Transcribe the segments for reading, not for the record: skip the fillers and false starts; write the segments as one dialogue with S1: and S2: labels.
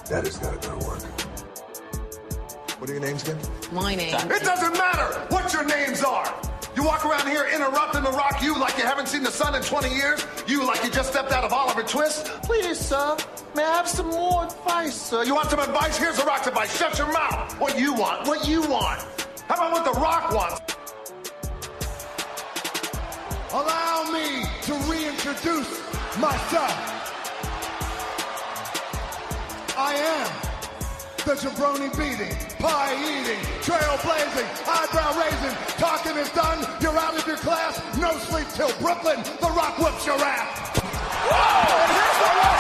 S1: That has got to go to work. What are your names again?
S2: My name.
S1: It doesn't matter what your names are. You walk around here interrupting the rock, you like you haven't seen the sun in 20 years, you like you just stepped out of Oliver Twist. Please, sir, may I have some more advice, sir? You want some advice? Here's the rock's advice. Shut your mouth. What you want? How about what the rock wants?
S3: Allow me to reintroduce myself. I am the jabroni beating, pie eating, trailblazing, eyebrow raising, talking is done, you're out of your class, no sleep till Brooklyn, the rock whoops your ass. Whoa! And here's the rock!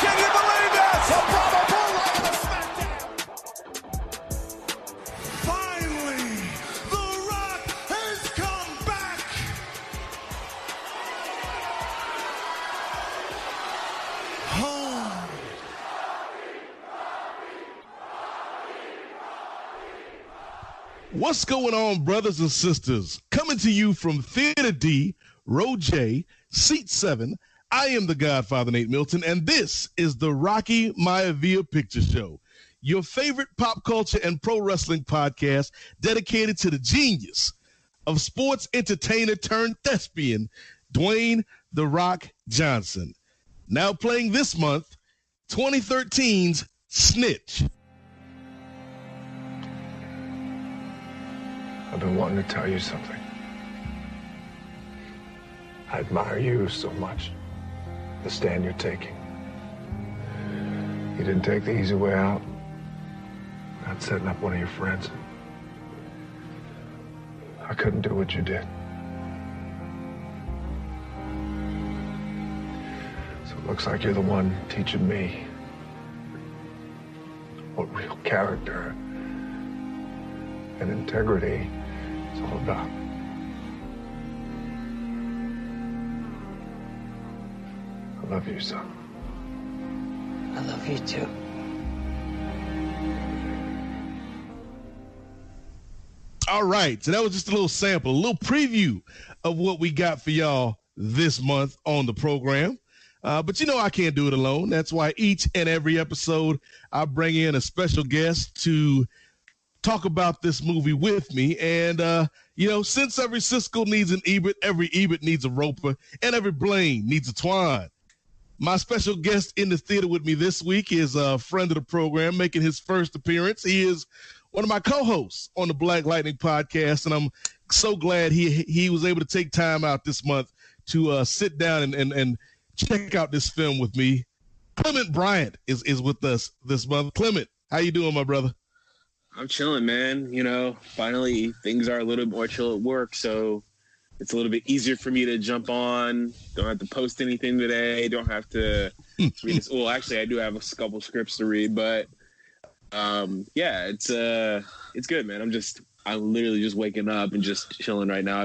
S3: Can you believe this? A Bravo Bull on the SmackDown. Finally, the rock has come back. Home.
S4: What's going on, brothers and sisters? Coming to you from Theater D, Row J, Seat 7, I am the Godfather, Nate Milton, and this is the Rocky Maivia Picture Show, your favorite pop culture and pro wrestling podcast dedicated to the genius of sports entertainer turned thespian, Dwayne "The Rock" Johnson. Now playing this month, 2013's Snitch.
S1: I've been wanting to tell you something. I admire you so much. The stand you're taking. You didn't take the easy way out. Not setting up one of your friends. I couldn't do what you did. So it looks like you're the one teaching me what real character and integrity is all about. I love you, son.
S2: I love you too.
S4: All right, so that was just a little sample, a little preview of what we got for y'all this month on the program. But you know I can't do it alone. That's why each and every episode I bring in a special guest to talk about this movie with me. And, since every Siskel needs an Ebert, every Ebert needs a Roper, and every Blaine needs a Twine. My special guest in the theater with me this week is a friend of the program, making his first appearance. He is one of my co-hosts on the Black Lightning podcast, and I'm so glad he was able to take time out this month to sit down and check out this film with me. Clement Bryant is with us this month. Clement, how you doing, my brother?
S5: I'm chilling, man. Finally things are a little more chill at work, so it's a little bit easier for me to jump on. Don't have to post anything today. Don't have to read this. Well, actually, I do have a couple scripts to read, but it's good, man. I'm literally just waking up and just chilling right now.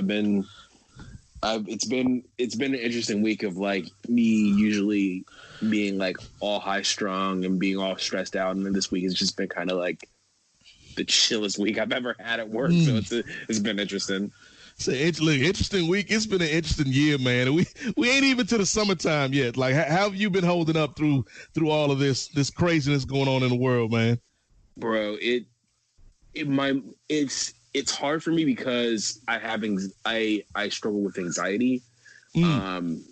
S5: It's been an interesting week of like me usually being like all high strung and being all stressed out, and then this week has just been kind of like the chillest week I've ever had at work. So it's been interesting.
S4: It's an interesting week. It's been an interesting year, man. And we ain't even to the summertime yet. Like, how have you been holding up through all of this craziness going on in the world, man?
S5: Bro, it's hard for me because I struggle with anxiety in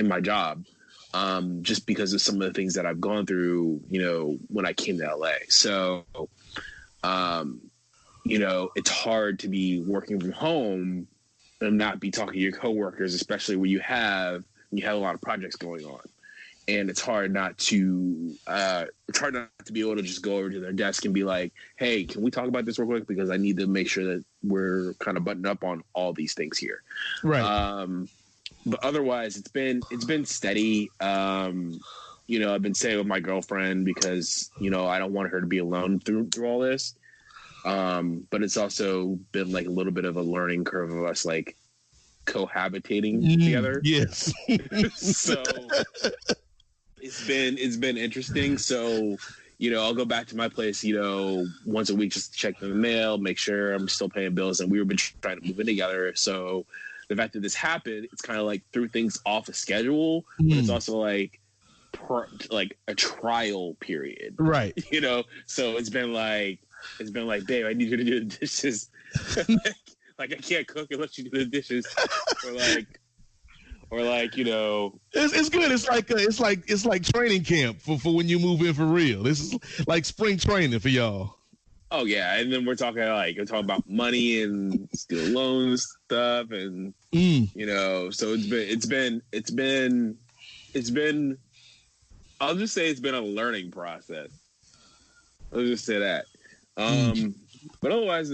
S5: my job, just because of some of the things that I've gone through, when I came to LA. So it's hard to be working from home and not be talking to your coworkers, especially when you have a lot of projects going on. And it's hard not to be able to just go over to their desk and be like, hey, can we talk about this real quick? Because I need to make sure that we're kind of buttoned up on all these things here.
S4: Right.
S5: But otherwise it's been steady. I've been staying with my girlfriend because, I don't want her to be alone through all this. But it's also been like a little bit of a learning curve of us like cohabitating together.
S4: Yes.
S5: So it's been interesting. So, I'll go back to my place, once a week just to check the mail, make sure I'm still paying bills, and we've been trying to move in together. So the fact that this happened, it's kind of like threw things off a schedule, but it's also like a trial period,
S4: right?
S5: You know, so it's been like, babe, I need you to do the dishes. Like I can't cook unless you do the dishes, or like, you know,
S4: it's good. It's like training camp for when you move in for real. This is like spring training for y'all.
S5: Oh yeah, and then we're talking about money and student loans stuff, and you know, so it's been. I'll just say it's been a learning process. I'll just say that. But otherwise,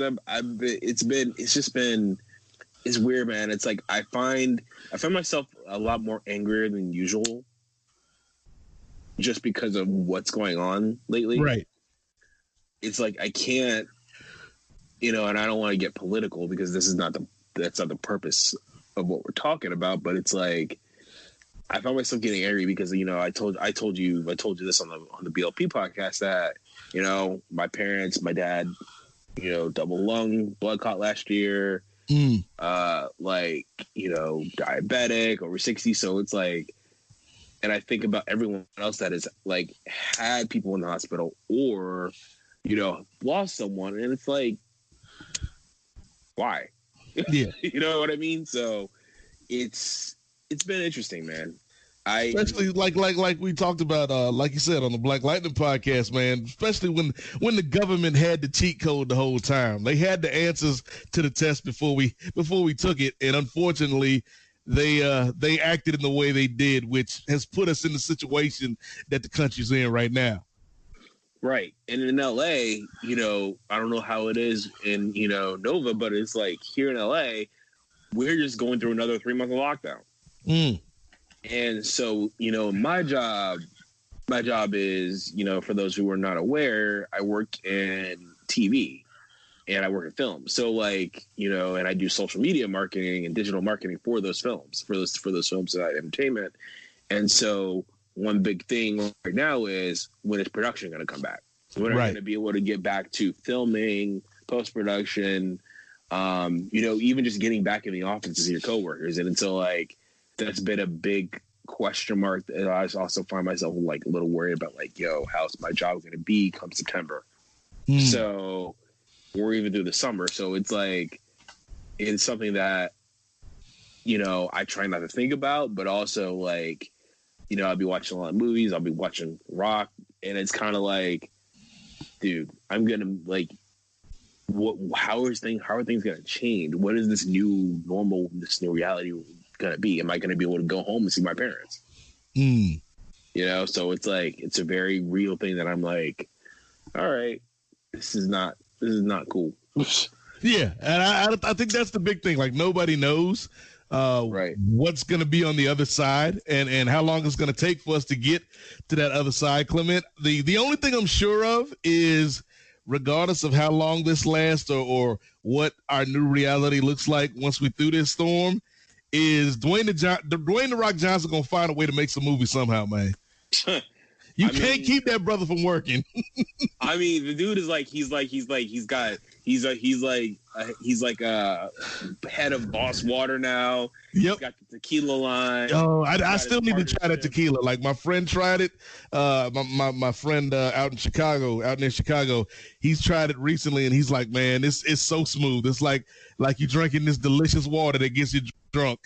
S5: it's weird, man. It's like I find myself a lot more angrier than usual, just because of what's going on lately.
S4: Right.
S5: It's like I can't, you know, and I don't want to get political because that's not the purpose of what we're talking about. But it's like I found myself getting angry because, you know, I told you this on the BLP podcast that, you know, my parents, my dad, you know, double lung blood clot last year, like, you know, diabetic, over 60. So it's like, and I think about everyone else that has like had people in the hospital or, you know, lost someone, and it's like, why?
S4: Yeah.
S5: You know what I mean? So it's been interesting, man.
S4: Especially like we talked about, like you said on the Black Lightning podcast, man. Especially when the government had the cheat code the whole time, they had the answers to the test before we took it, and unfortunately, they acted in the way they did, which has put us in the situation that the country's in right now.
S5: Right. And in LA, you know, I don't know how it is in, you know, Nova, but it's like here in LA, we're just going through another 3-month lockdown. And so, you know, my job is, you know, for those who are not aware, I work in TV and I work in film. So like, you know, and I do social media marketing and digital marketing for those films, for those films that entertainment. And so one big thing right now is when is production going to come back? When are we going to be able to get back to filming, post-production, you know, even just getting back in the office to see your coworkers. And so like, that's been a big question mark. And I also find myself like a little worried about like, yo, how's my job going to be come September? So, or even through the summer. So it's like, it's something that, you know, I try not to think about, but also like, you know, I'll be watching a lot of movies. I'll be watching Rock, and it's kind of like, dude, I'm gonna like, how are things gonna change? What is this new normal, this new reality gonna be? Am I gonna be able to go home and see my parents? You know, so it's like it's a very real thing that I'm like, all right, this is not cool.
S4: Yeah, and I think that's the big thing. Like nobody knows. What's going to be on the other side and how long it's going to take for us to get to that other side, Clement. The only thing I'm sure of is regardless of how long this lasts or what our new reality looks like once we through this storm, is Dwayne the Rock Johnson going to find a way to make some movies somehow, man. You can't keep that brother from working.
S5: I mean, the dude is like he's like a head of Boss Water now.
S4: Yep.
S5: He's got the tequila line.
S4: Oh, I still need to try that tequila. Like my friend tried it. My friend out near Chicago, he's tried it recently, and he's like, man, it's so smooth. It's like you're drinking this delicious water that gets you drunk.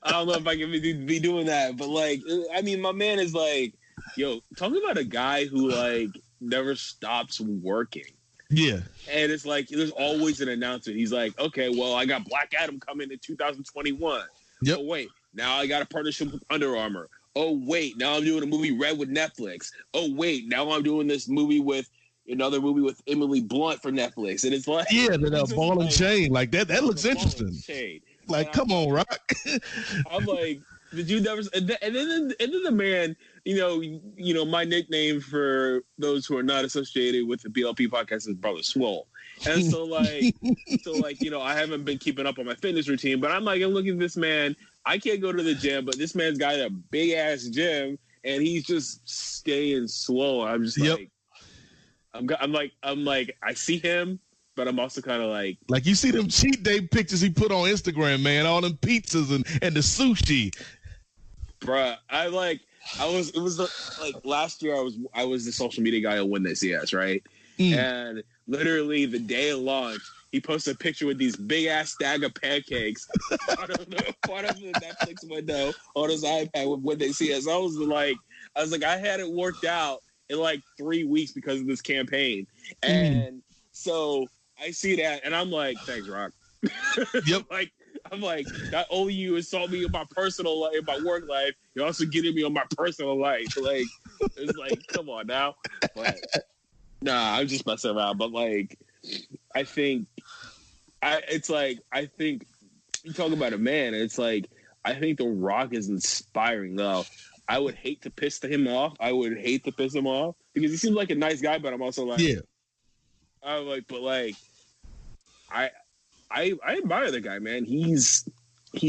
S5: I don't know if I can be doing that, but like, I mean, my man is like, yo, talk about a guy who like never stops working.
S4: Yeah.
S5: And it's like, there's always an announcement. He's like, okay, well, I got Black Adam coming in 2021.
S4: Yep.
S5: Oh, wait, now I got a partnership with Under Armour. Oh, wait, now I'm doing a movie Red with Netflix. Oh, wait, now I'm doing this movie with another movie with Emily Blunt for Netflix. And it's like,
S4: yeah, the ball and chain. Like that looks interesting. Like, come on, Rock.
S5: I'm like, did you never? And then the man, you know, my nickname for those who are not associated with the BLP podcast is Brother Swole. And so like, you know, I haven't been keeping up on my fitness routine, but I'm like, I'm looking at this man. I can't go to the gym, but this man's got a big ass gym, and he's just staying swole. I'm just like, I'm like, I see him. But I'm also kind of like
S4: you see them cheat day pictures he put on Instagram, man, all them pizzas and the sushi.
S5: Bruh, I like, it was like last year I was the social media guy on When They See Us, right? And literally the day of launch, he posted a picture with these big ass stag of pancakes part of the Netflix window on his iPad with When They See Us. I was like, I had it worked out in like 3 weeks because of this campaign. And so I see that and I'm like, thanks, Rock.
S4: Yep.
S5: I'm like, not only you insult me in my personal life, in my work life, you're also getting me on my personal life. Like, it's like, come on now. But nah, I'm just messing around. But like, I think you talk about a man. It's like, I think The Rock is inspiring though. I would hate to piss him off. Because he seems like a nice guy, but I'm also like,
S4: yeah.
S5: I'm like, but like, I admire the guy, man. He's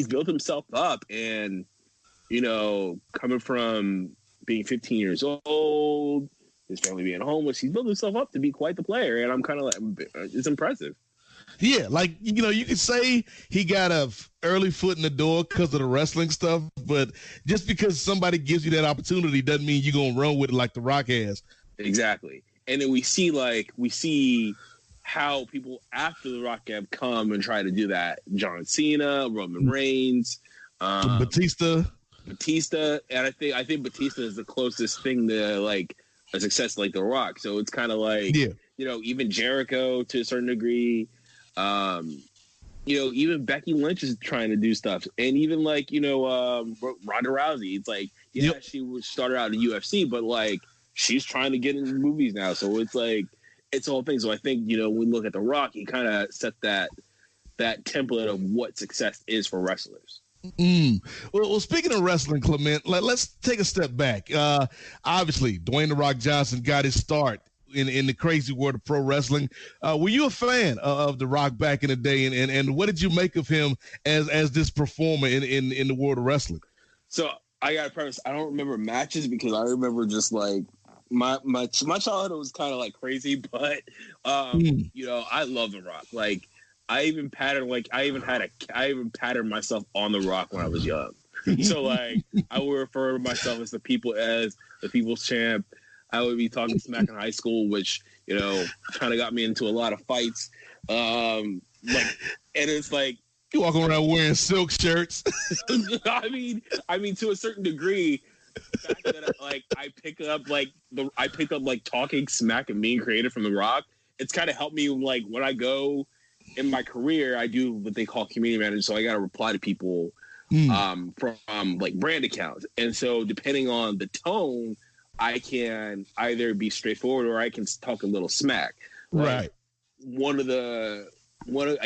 S5: built himself up, and coming from being 15 years old, his family being homeless, he's built himself up to be quite the player, and I'm kind of like, it's impressive.
S4: Yeah, like you could say he got a early foot in the door because of the wrestling stuff, but just because somebody gives you that opportunity doesn't mean you're gonna run with it like The Rock has.
S5: Exactly, and then we see how people after The Rock have come and try to do that. John Cena, Roman Reigns,
S4: Batista,
S5: and I think Batista is the closest thing to like a success like The Rock. So it's kind of like, even Jericho to a certain degree. Even Becky Lynch is trying to do stuff, and even like Ronda Rousey. It's like, she started out in the UFC, but like she's trying to get into movies now. So it's like, it's a whole thing. So I think, when we look at The Rock, he kind of set that template of what success is for wrestlers.
S4: Well, speaking of wrestling, Clement, let's take a step back. Obviously, Dwayne The Rock Johnson got his start in the crazy world of pro wrestling. Were you a fan of The Rock back in the day, and what did you make of him as this performer in the world of wrestling?
S5: So I got to preface, I don't remember matches because I remember just like, my childhood was kind of like crazy, but I love The Rock. Like I even patterned myself on The Rock when I was young. So like I would refer to myself as the people's champ. I would be talking smack in high school, which kind of got me into a lot of fights. And it's like
S4: you walking around wearing silk shirts.
S5: I mean to a certain degree. The fact that I picked up talking smack and being creative from The Rock. It's kind of helped me like when I go in my career, I do what they call community manager. So I got to reply to people from like brand accounts, and so depending on the tone, I can either be straightforward or I can talk a little smack.
S4: Right.
S5: I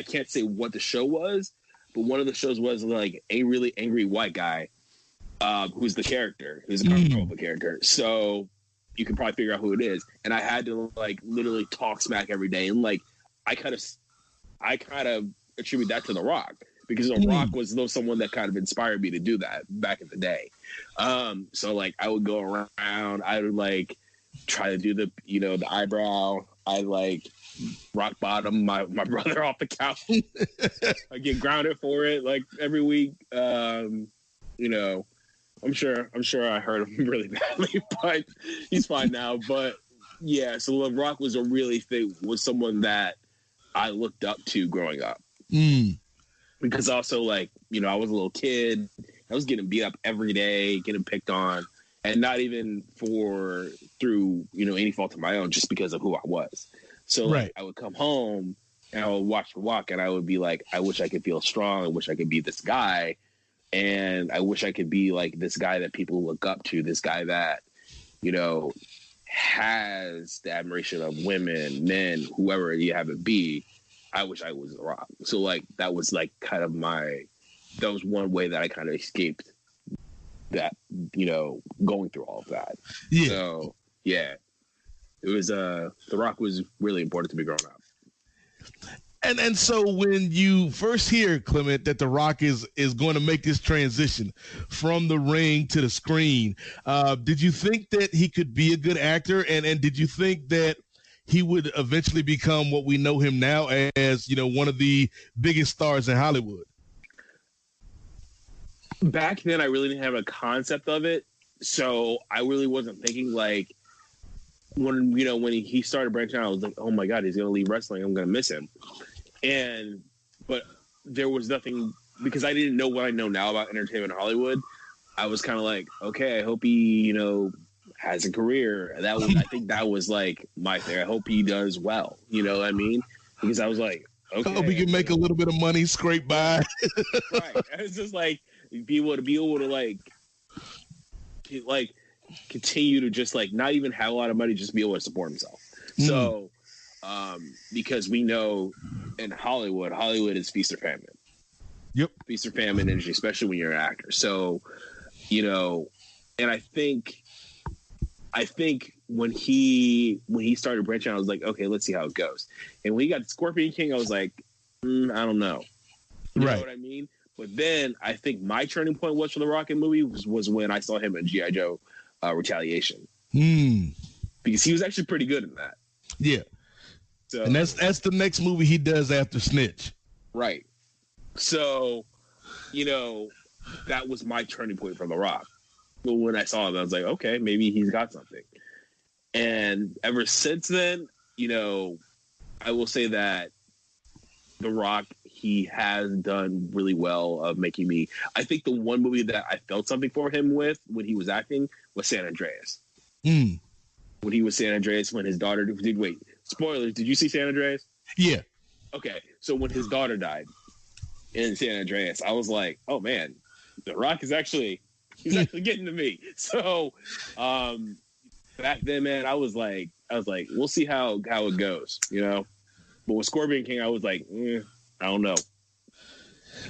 S5: can't say what the show was, but one of the shows was like a really angry white guy. Who's the character? Who's the comic book character? So you can probably figure out who it is. And I had to like literally talk smack every day, and like I kind of attribute that to The Rock because The Rock was someone that kind of inspired me to do that back in the day. So like I would go around, I would like try to do the eyebrow. I like rock bottom my brother off the couch. I get grounded for it like every week. I'm sure I hurt him really badly, but he's fine now. But yeah, so The Rock was someone that I looked up to growing up. Because also like, I was a little kid. I was getting beat up every day, getting picked on, and not even through any fault of my own, just because of who I was. So like, I would come home and I would watch The Rock and I would be like, I wish I could feel strong. I wish I could be this guy. And I wish I could be like this guy that people look up to, this guy that, has the admiration of women, men, whoever you have it be. I wish I was The Rock. So like, that was like kind of that was one way that I kind of escaped that, going through all of that. Yeah. So yeah, it was, The Rock was really important to me growing up.
S4: And so when you first hear, Clement, that The Rock is going to make this transition from the ring to the screen, did you think that he could be a good actor? And did you think that he would eventually become what we know him now as, one of the biggest stars in Hollywood?
S5: Back then, I really didn't have a concept of it. So I really wasn't thinking like when he started branching out, I was like, oh my God, he's going to leave wrestling. I'm going to miss him. But there was nothing, because I didn't know what I know now about entertainment in Hollywood. I was kind of like, okay, I hope he, has a career. I think that was like my thing. I hope he does well. You know what I mean? Because I was like, okay,
S4: I hope he can make a little bit of money, scrape by.
S5: Right. It's just like be able to like continue to just like not even have a lot of money, just be able to support himself. So, because we know in Hollywood is feast or famine.
S4: Yep.
S5: Feast or famine energy, especially when you're an actor. So, and I think when he started branching out, I was like, okay, let's see how it goes. And when he got Scorpion King, I was like, I don't know. You know what I mean? But then I think my turning point was for the Rocky movie was when I saw him in G.I. Joe Retaliation. Because he was actually pretty good in that.
S4: Yeah. So, and that's the next movie he does after Snitch.
S5: Right. So, that was my turning point for The Rock. But when I saw him, I was like, okay, maybe he's got something. And ever since then, I will say that The Rock, he has done really well of making me. I think the one movie that I felt something for him with when he was acting was San Andreas. When he was San Andreas, when his daughter wait, spoilers, did you see San Andreas?
S4: Yeah.
S5: Okay, so when his daughter died in San Andreas, I was like, oh man, The Rock is actually getting to me. So back then, man, I was like, we'll see how it goes, But with Scorpion King, I was like, I don't know.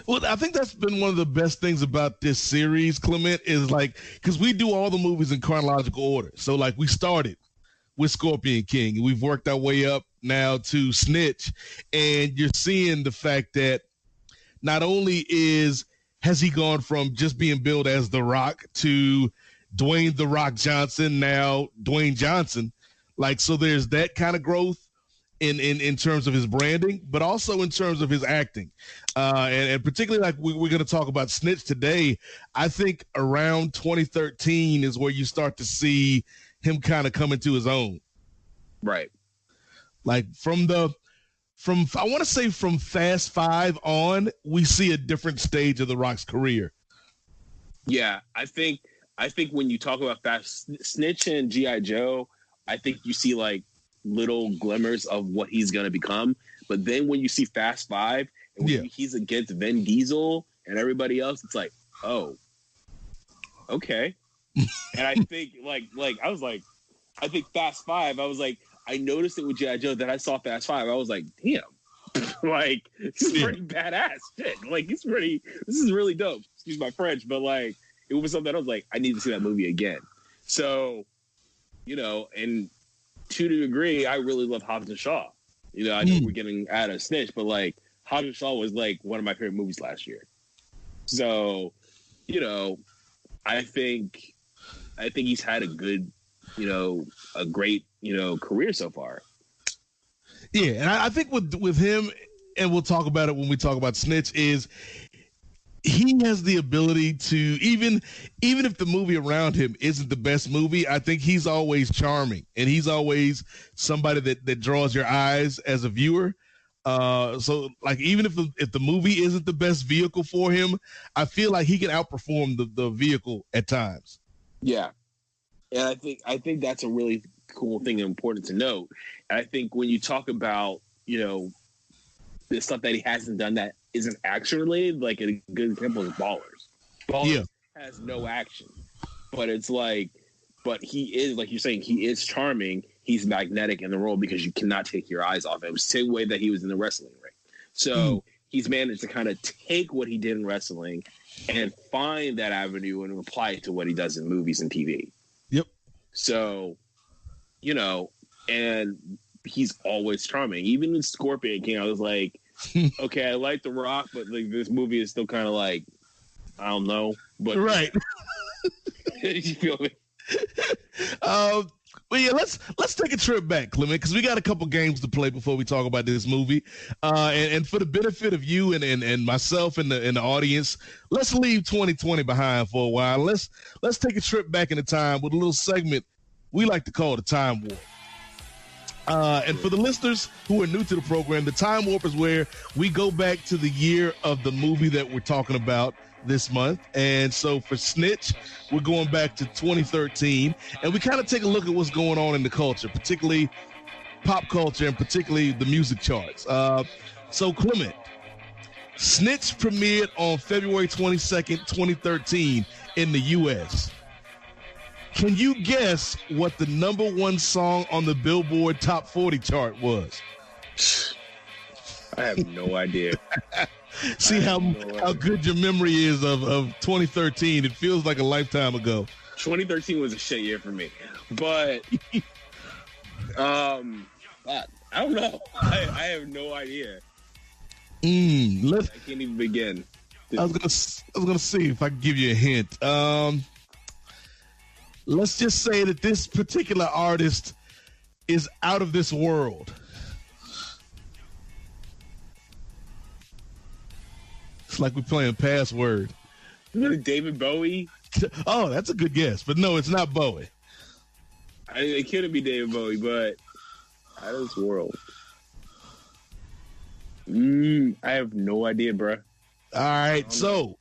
S4: Well, I think that's been one of the best things about this series, Clement, is like, because we do all the movies in chronological order. So like we started with Scorpion King and we've worked our way up now to Snitch, and you're seeing the fact that not only has he gone from just being billed as The Rock to Dwayne The Rock Johnson, now Dwayne Johnson. Like, so there's that kind of growth in terms of his branding, but also in terms of his acting. And particularly like we're going to talk about Snitch today. I think around 2013 is where you start to see him kind of come into his own.
S5: Right.
S4: Like from I want to say from Fast 5 on, we see a different stage of The Rock's career.
S5: Yeah, I think when you talk about Snitch and G.I. Joe, I think you see like little glimmers of what he's going to become. But then when you see Fast 5 and when he's against Vin Diesel and everybody else, it's like, oh, okay. And I think like I was like, I think Fast 5, I was like, I noticed it with G.I. Joe that I saw Fast 5. I was like, damn, like, this is pretty badass shit. Like, this is really dope. Excuse my French, but like, it was something that I was like, I need to see that movie again. So, and to the degree, I really love Hobbs and Shaw. I know we're getting out of Snitch, but like, Hobbs and Shaw was like one of my favorite movies last year. So, I think he's had a good, a great, career so far.
S4: Yeah, and I think with him, and we'll talk about it when we talk about Snitch, is he has the ability to, even if the movie around him isn't the best movie, I think he's always charming, and he's always somebody that draws your eyes as a viewer. So like, even if the movie isn't the best vehicle for him, I feel like he can outperform the vehicle at times.
S5: Yeah. And I think that's a really cool thing and important to note. And I think when you talk about, the stuff that he hasn't done that isn't action related, like a good example is Ballers. Ballers has no action, but it's like, but he is, like you're saying, he is charming. He's magnetic in the role because you cannot take your eyes off him. The same way that he was in the wrestling ring. So he's managed to kind of take what he did in wrestling and find that avenue and apply it to what he does in movies and TV.
S4: Yep.
S5: So, and he's always charming. Even in Scorpion King, I was like, okay, I like The Rock, but like this movie is still kind of like, I don't know. But
S4: right.
S5: you feel me?
S4: But yeah, let's take a trip back, Clement, because we got a couple games to play before we talk about this movie. And for the benefit of you and myself and the audience, let's leave 2020 behind for a while. Let's take a trip back in the time with a little segment we like to call the Time Warp. And for the listeners who are new to the program, the Time Warp is where we go back to the year of the movie that we're talking about this month. And so for Snitch, we're going back to 2013, and we kind of take a look at what's going on in the culture, particularly pop culture and particularly the music charts. So Clement, Snitch premiered on February 22nd, 2013 in the U.S. Can you guess what the number one song on the Billboard Top 40 chart was?
S5: I have no idea.
S4: See how good your memory is of 2013. It feels like a lifetime ago.
S5: 2013 was a shit year for me. But, I don't know. I have no idea. I can't even begin.
S4: I was gonna see if I can give you a hint. Let's just say that this particular artist is out of this world. It's like we're playing password.
S5: David Bowie?
S4: Oh, that's a good guess. But no, it's not Bowie.
S5: It couldn't be David Bowie, but out of this world. I have no idea, bro.
S4: All right, so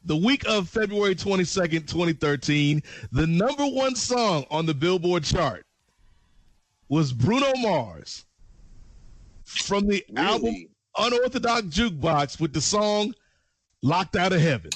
S4: the week of February 22nd, 2013, the number one song on the Billboard chart was Bruno Mars from the album Unorthodox Jukebox with the song Locked Out of Heaven.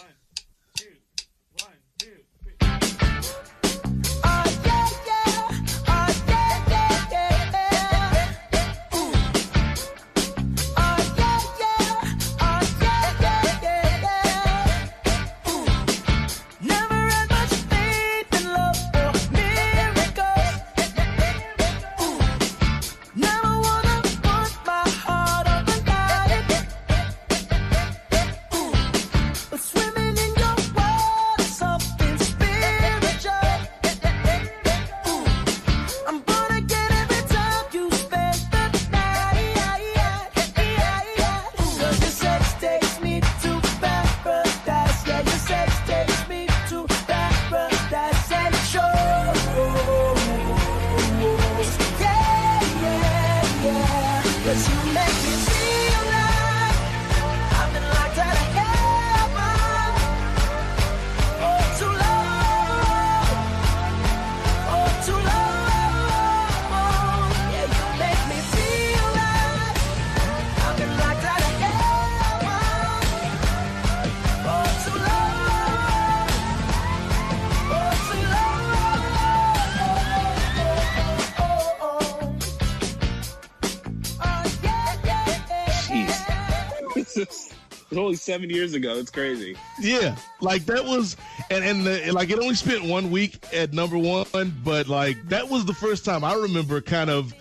S5: It was only 7 years ago. It's crazy.
S4: Yeah, like that was, like it only spent 1 week at number one, but like that was the first time I remember kind of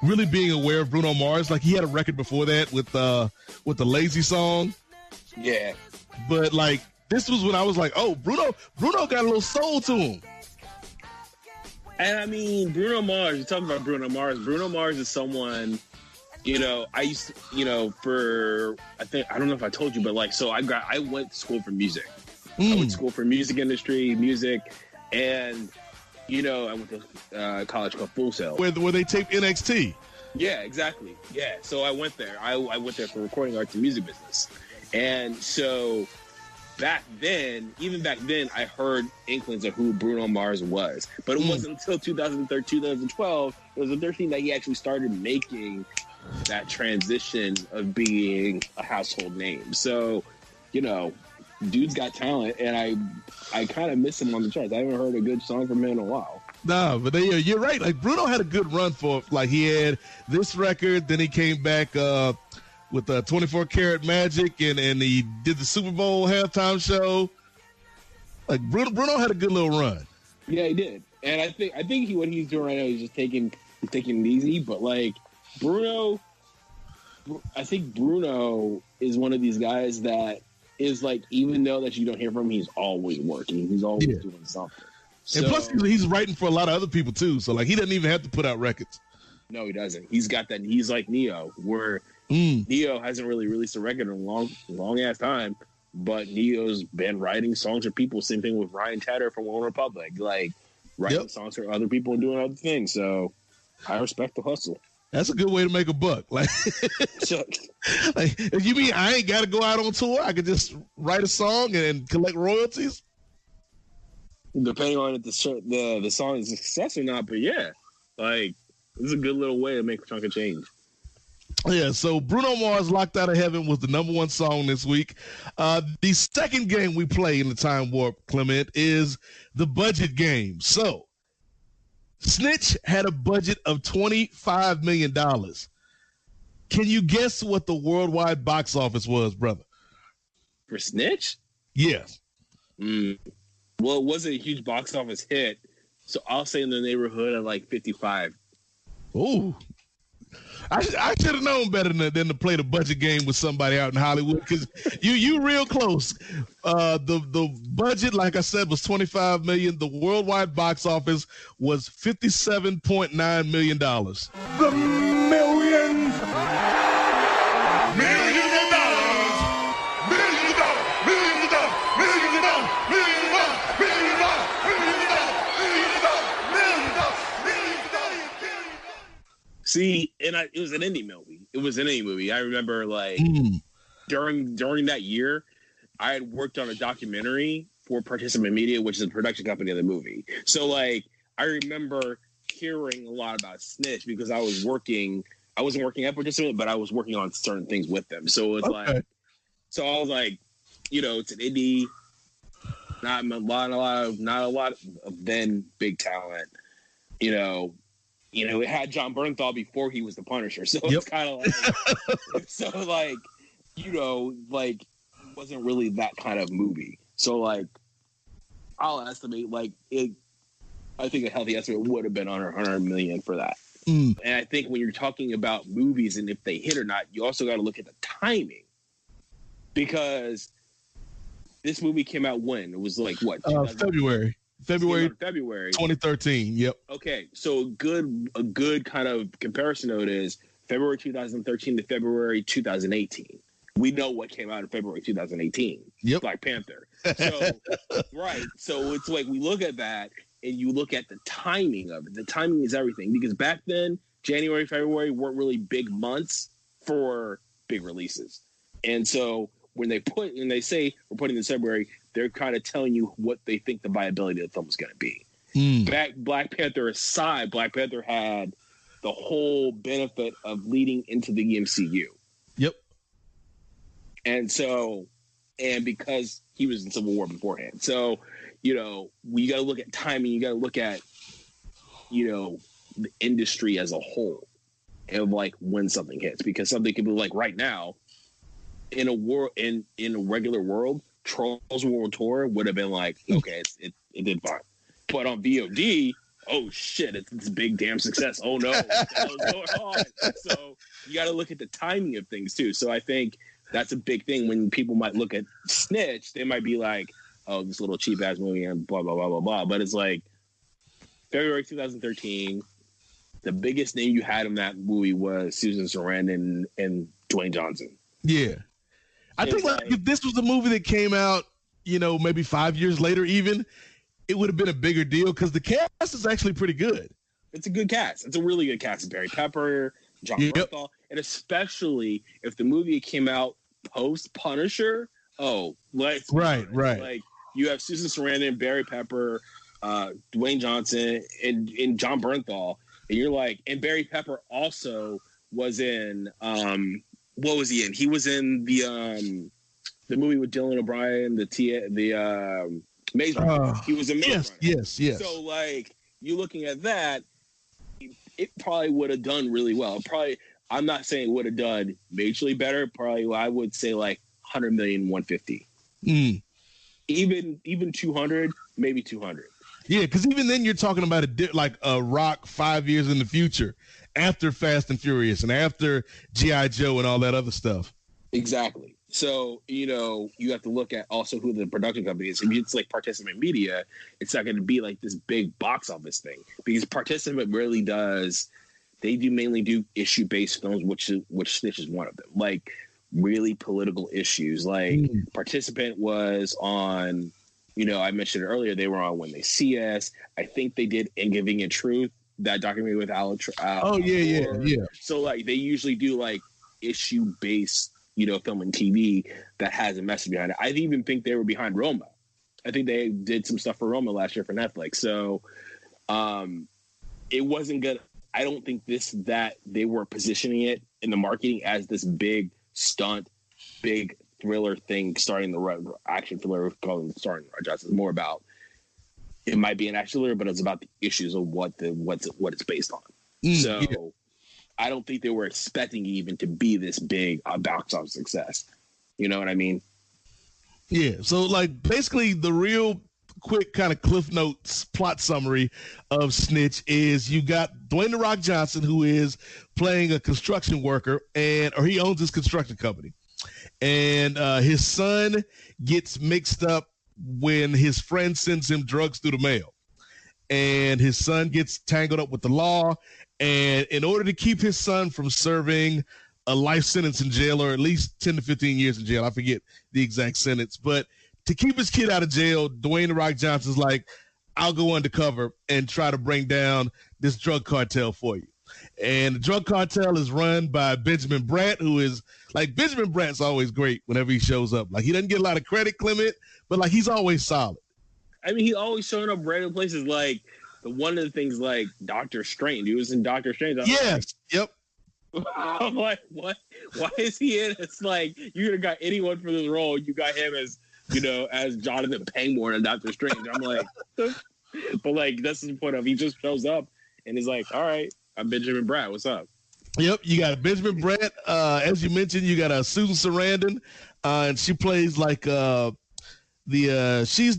S4: really being aware of Bruno Mars. Like he had a record before that with the Lazy song.
S5: Yeah,
S4: but like this was when I was like, oh, Bruno got a little soul to him.
S5: And I mean, Bruno Mars. You're talking about Bruno Mars. Bruno Mars is someone. You know, I used to, I don't know if I told you, but like, so I went to school for music. I went to school for music industry, and, I went to a college called Full Sail.
S4: Where they tape NXT.
S5: Yeah, exactly. Yeah, so I went there. I went there for recording arts and music business. And so even back then, I heard inklings of who Bruno Mars was. But it wasn't until 2013, 2012, it was in 2013 that he actually started making that transition of being a household name. So, dude's got talent, and I kind of miss him on the charts. I haven't heard a good song from him in a while.
S4: No, but you're right. Like Bruno had a good run for, like he had this record, then he came back with 24 Karat Magic, and he did the Super Bowl halftime show. Like Bruno had a good little run.
S5: Yeah, he did, and I think what he's doing right now is just taking it easy. But like Bruno, I think Bruno is one of these guys that is like, even though that you don't hear from him, he's always working. He's always doing something.
S4: And plus, he's writing for a lot of other people too. So like, he doesn't even have to put out records.
S5: No, he doesn't. He's got that. He's like Neo, where Neo hasn't really released a record in a long ass time. But Neo's been writing songs for people. Same thing with Ryan Tedder from One Republic, like writing songs for other people and doing other things. So I respect the hustle.
S4: That's a good way to make a buck. Like, like, if you mean I ain't got to go out on tour, I could just write a song and collect royalties?
S5: Depending on if the song is a success or not. But yeah, like, this is a good little way to make a chunk of change.
S4: Yeah, so Bruno Mars' Locked Out of Heaven was the number one song this week. The second game we play in the Time Warp, Clement, is the budget game. So, Snitch had a budget of $25 million. Can you guess what the worldwide box office was, brother?
S5: For Snitch?
S4: Yes.
S5: Well, it wasn't a huge box office hit, so I'll say in the neighborhood of like 55.
S4: Ooh. I should have known better than to play the budget game with somebody out in Hollywood, because you real close. The budget, like I said, was $25 million. The worldwide box office was $57.9 million.
S3: The millions. Millions of dollars. Millions of dollars. Millions of dollars. Millions of dollars. Millions of dollars. Millions of dollars. Millions of dollars. Millions of dollars. Millions of dollars. Millions of dollars.
S5: See, and it was an indie movie. It was an indie movie. I remember, like, during that year, I had worked on a documentary for Participant Media, which is a production company of the movie. So, like, I remember hearing a lot about Snitch because I wasn't working at Participant, but I was working on certain things with them. So it was like, so I was like, you know, it's an indie, not a lot of then big talent, you know, it had John Bernthal before he was the Punisher. So it's kind of like, so like, you know, like, it wasn't really that kind of movie. So like, I'll estimate like I think a healthy estimate would have been under 100 million for that. And I think when you're talking about movies and if they hit or not, you also got to look at the timing, because this movie came out when? It was like what?
S4: February 2013. Yep.
S5: Okay, so a good kind of comparison note is February 2013 to February 2018. We know what came out in February 2018.
S4: Yep.
S5: Black Panther. So right. So it's like we look at that and you look at the timing of it. The timing is everything, because back then January, February weren't really big months for big releases. And so when they say we're putting this in February, they're kind of telling you what they think the viability of the film is going to be. Black Panther aside, Black Panther had the whole benefit of leading into the MCU.
S4: Yep.
S5: And because he was in Civil War beforehand. So, you know, you got to look at timing. You got to look at, you know, the industry as a whole and like when something hits, because something could be like right now in a regular world, Trolls World Tour would have been like, okay, it did fine. But on VOD, oh shit, it's a big damn success. Oh no, what the hell is going on? So you got to look at the timing of things too. So I think that's a big thing when people might look at Snitch, they might be like, oh, this little cheap ass movie and blah, blah, blah, blah, blah. But it's like February 2013, the biggest name you had in that movie was Susan Sarandon and Dwayne Johnson.
S4: Yeah. I think like if this was a movie that came out, you know, maybe 5 years later even, it would have been a bigger deal because the cast is actually pretty good.
S5: It's a good cast. It's a really good cast. Barry Pepper, John Bernthal, and especially if the movie came out post Punisher. Oh, right. Like you have Susan Sarandon, Barry Pepper, Dwayne Johnson, and John Bernthal, and you're like, and Barry Pepper also was in what was he in? He was in the movie with Dylan O'Brien, the Maze Runner. He was in Maze Runner. Yes. So like you looking at that, it probably would have done really well. Probably, I'm not saying it would have done majorly better. Probably, I would say like 100 million, 150. Even 200, maybe 200.
S4: Yeah, because even then you're talking about a Rock 5 years in the future, after Fast and Furious and after G.I. Joe and all that other stuff.
S5: Exactly. So, you have to look at also who the production company is. If it's like Participant Media, it's not going to be like this big box office thing, because Participant really does. They mainly do issue-based films, which Snitch is one of them. Like really political issues. Like Participant was on, I mentioned it earlier. They were on When They See Us. I think they did In Giving It Truth, that documentary with Al.
S4: Yeah.
S5: So like they usually do like issue-based, film and TV that has a message behind it. I even think they were behind Roma. I think they did some stuff for Roma last year for Netflix. So it wasn't good. I don't think that they were positioning it in the marketing as this big stunt, big thriller thing starting the action thriller, starring Rock Johnson. It's more about, it might be an action thriller, but it's about the issues of what it's based on. So I don't think they were expecting even to be this big box office success. You know what I mean?
S4: Yeah. So like basically the real quick kind of Cliff Notes plot summary of Snitch is you got Dwayne The Rock Johnson, who is playing a construction worker, or he owns his construction company. And his son gets mixed up when his friend sends him drugs through the mail. And his son gets tangled up with the law. And in order to keep his son from serving a life sentence in jail, or at least 10 to 15 years in jail, I forget the exact sentence, but to keep his kid out of jail, Dwayne The Rock Johnson's like, I'll go undercover and try to bring down this drug cartel for you. And the drug cartel is run by Benjamin Bratt, who is like, Benjamin Bratt's always great whenever he shows up. Like, he doesn't get a lot of credit, Clement, but like, he's always solid.
S5: I mean, he always showing up random places. Like, one of the things, like Doctor Strange. He was in Doctor Strange. I'm like, what? Why is he in? It's like, you could have got anyone for this role. You got him as, as Jonathan Pangborn in Doctor Strange. I'm like, but like, that's the point of, he just shows up and he's like, all right, I'm Benjamin Bratt. What's up?
S4: Yep, you got Benjamin Bratt. As you mentioned, you got Susan Sarandon, and she plays like she's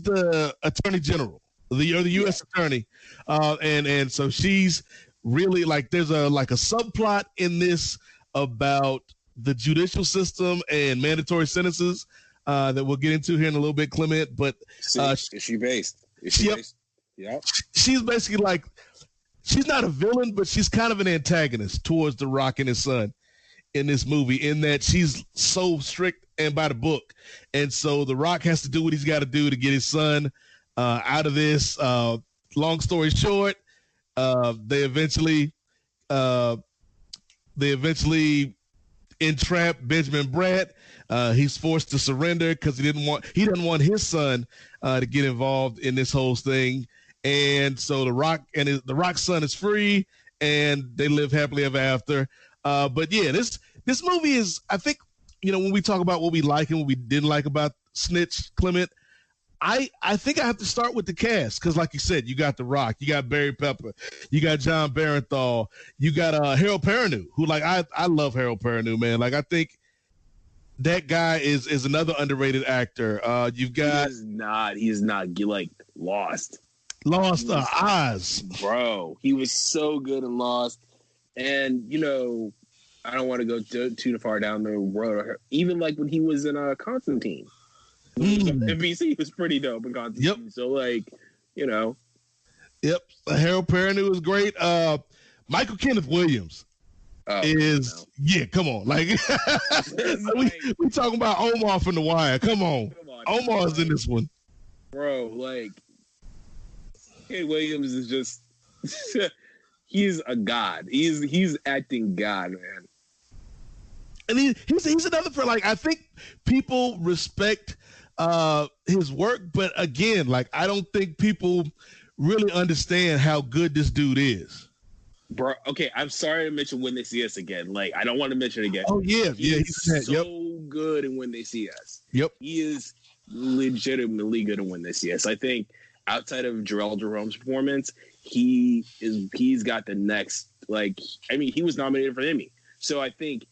S4: the Attorney General, the U.S. Attorney, and so she's really like, there's a subplot in this about the judicial system and mandatory sentences that we'll get into here in a little bit, Clement. But
S5: is she based? Yeah.
S4: She's basically like, she's not a villain, but she's kind of an antagonist towards The Rock and his son in this movie, in that she's so strict and by the book. And so The Rock has to do what he's got to do to get his son out of this. Long story short, they eventually entrap Benjamin Bratt. He's forced to surrender because he doesn't want his son to get involved in this whole thing. And so The Rock's son is free, and they live happily ever after. But yeah, this movie is, I think, when we talk about what we like and what we didn't like about Snitch, Clement, I think I have to start with the cast, because like you said, you got The Rock, you got Barry Pepper, you got John Barenthal, you got Harold Perrineau, who, like, I love Harold Perrineau, man. Like, I think that guy is another underrated actor. You've got
S5: he's not like Lost
S4: Oz,
S5: bro. He was so good in Lost, and I don't want to go too far down the road. Even like when he was in Constantine, NBC, he was pretty dope in Constantine.
S4: Yep.
S5: So like,
S4: Yep. Harold Perrineau is great. Michael Kenneth Williams yeah. Come on, like we talking about Omar from The Wire. Come on. Omar's in this one,
S5: bro. Like, Kenneth Williams is just he's a god. He's acting god, man.
S4: And he's another for, like, I think people respect his work, but again, like, I don't think people really understand how good this dude is.
S5: Bro, okay, I'm sorry to mention When They See Us again. Like, I don't want to mention it again.
S4: Oh yeah,
S5: he's so good in When They See Us.
S4: Yep,
S5: he is legitimately good in When They See Us. I think outside of Jarrell Jerome's performance, he's got the next, like, I mean, he was nominated for an Emmy, so I think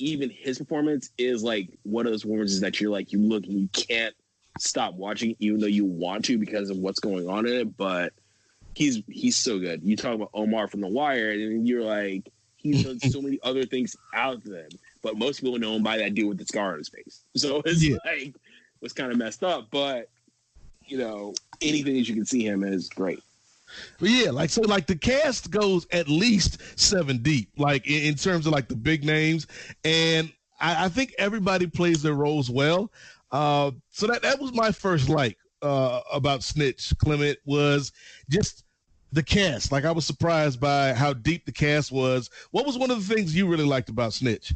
S5: even his performance is like one of those performances that you're like, you look and you can't stop watching, even though you want to because of what's going on in it. But he's so good. You talk about Omar from The Wire, and you're like, he's done so many other things out of them. But most people know him by that dude with the scar on his face. So it's like, was kind of messed up. But, you know, anything that you can see him is great.
S4: But yeah, like, so like the cast goes at least 7 deep, like in terms of like the big names. And I think everybody plays their roles well. So that was my first like about Snitch, Clement, was just the cast. Like, I was surprised by how deep the cast was. What was one of the things you really liked about Snitch?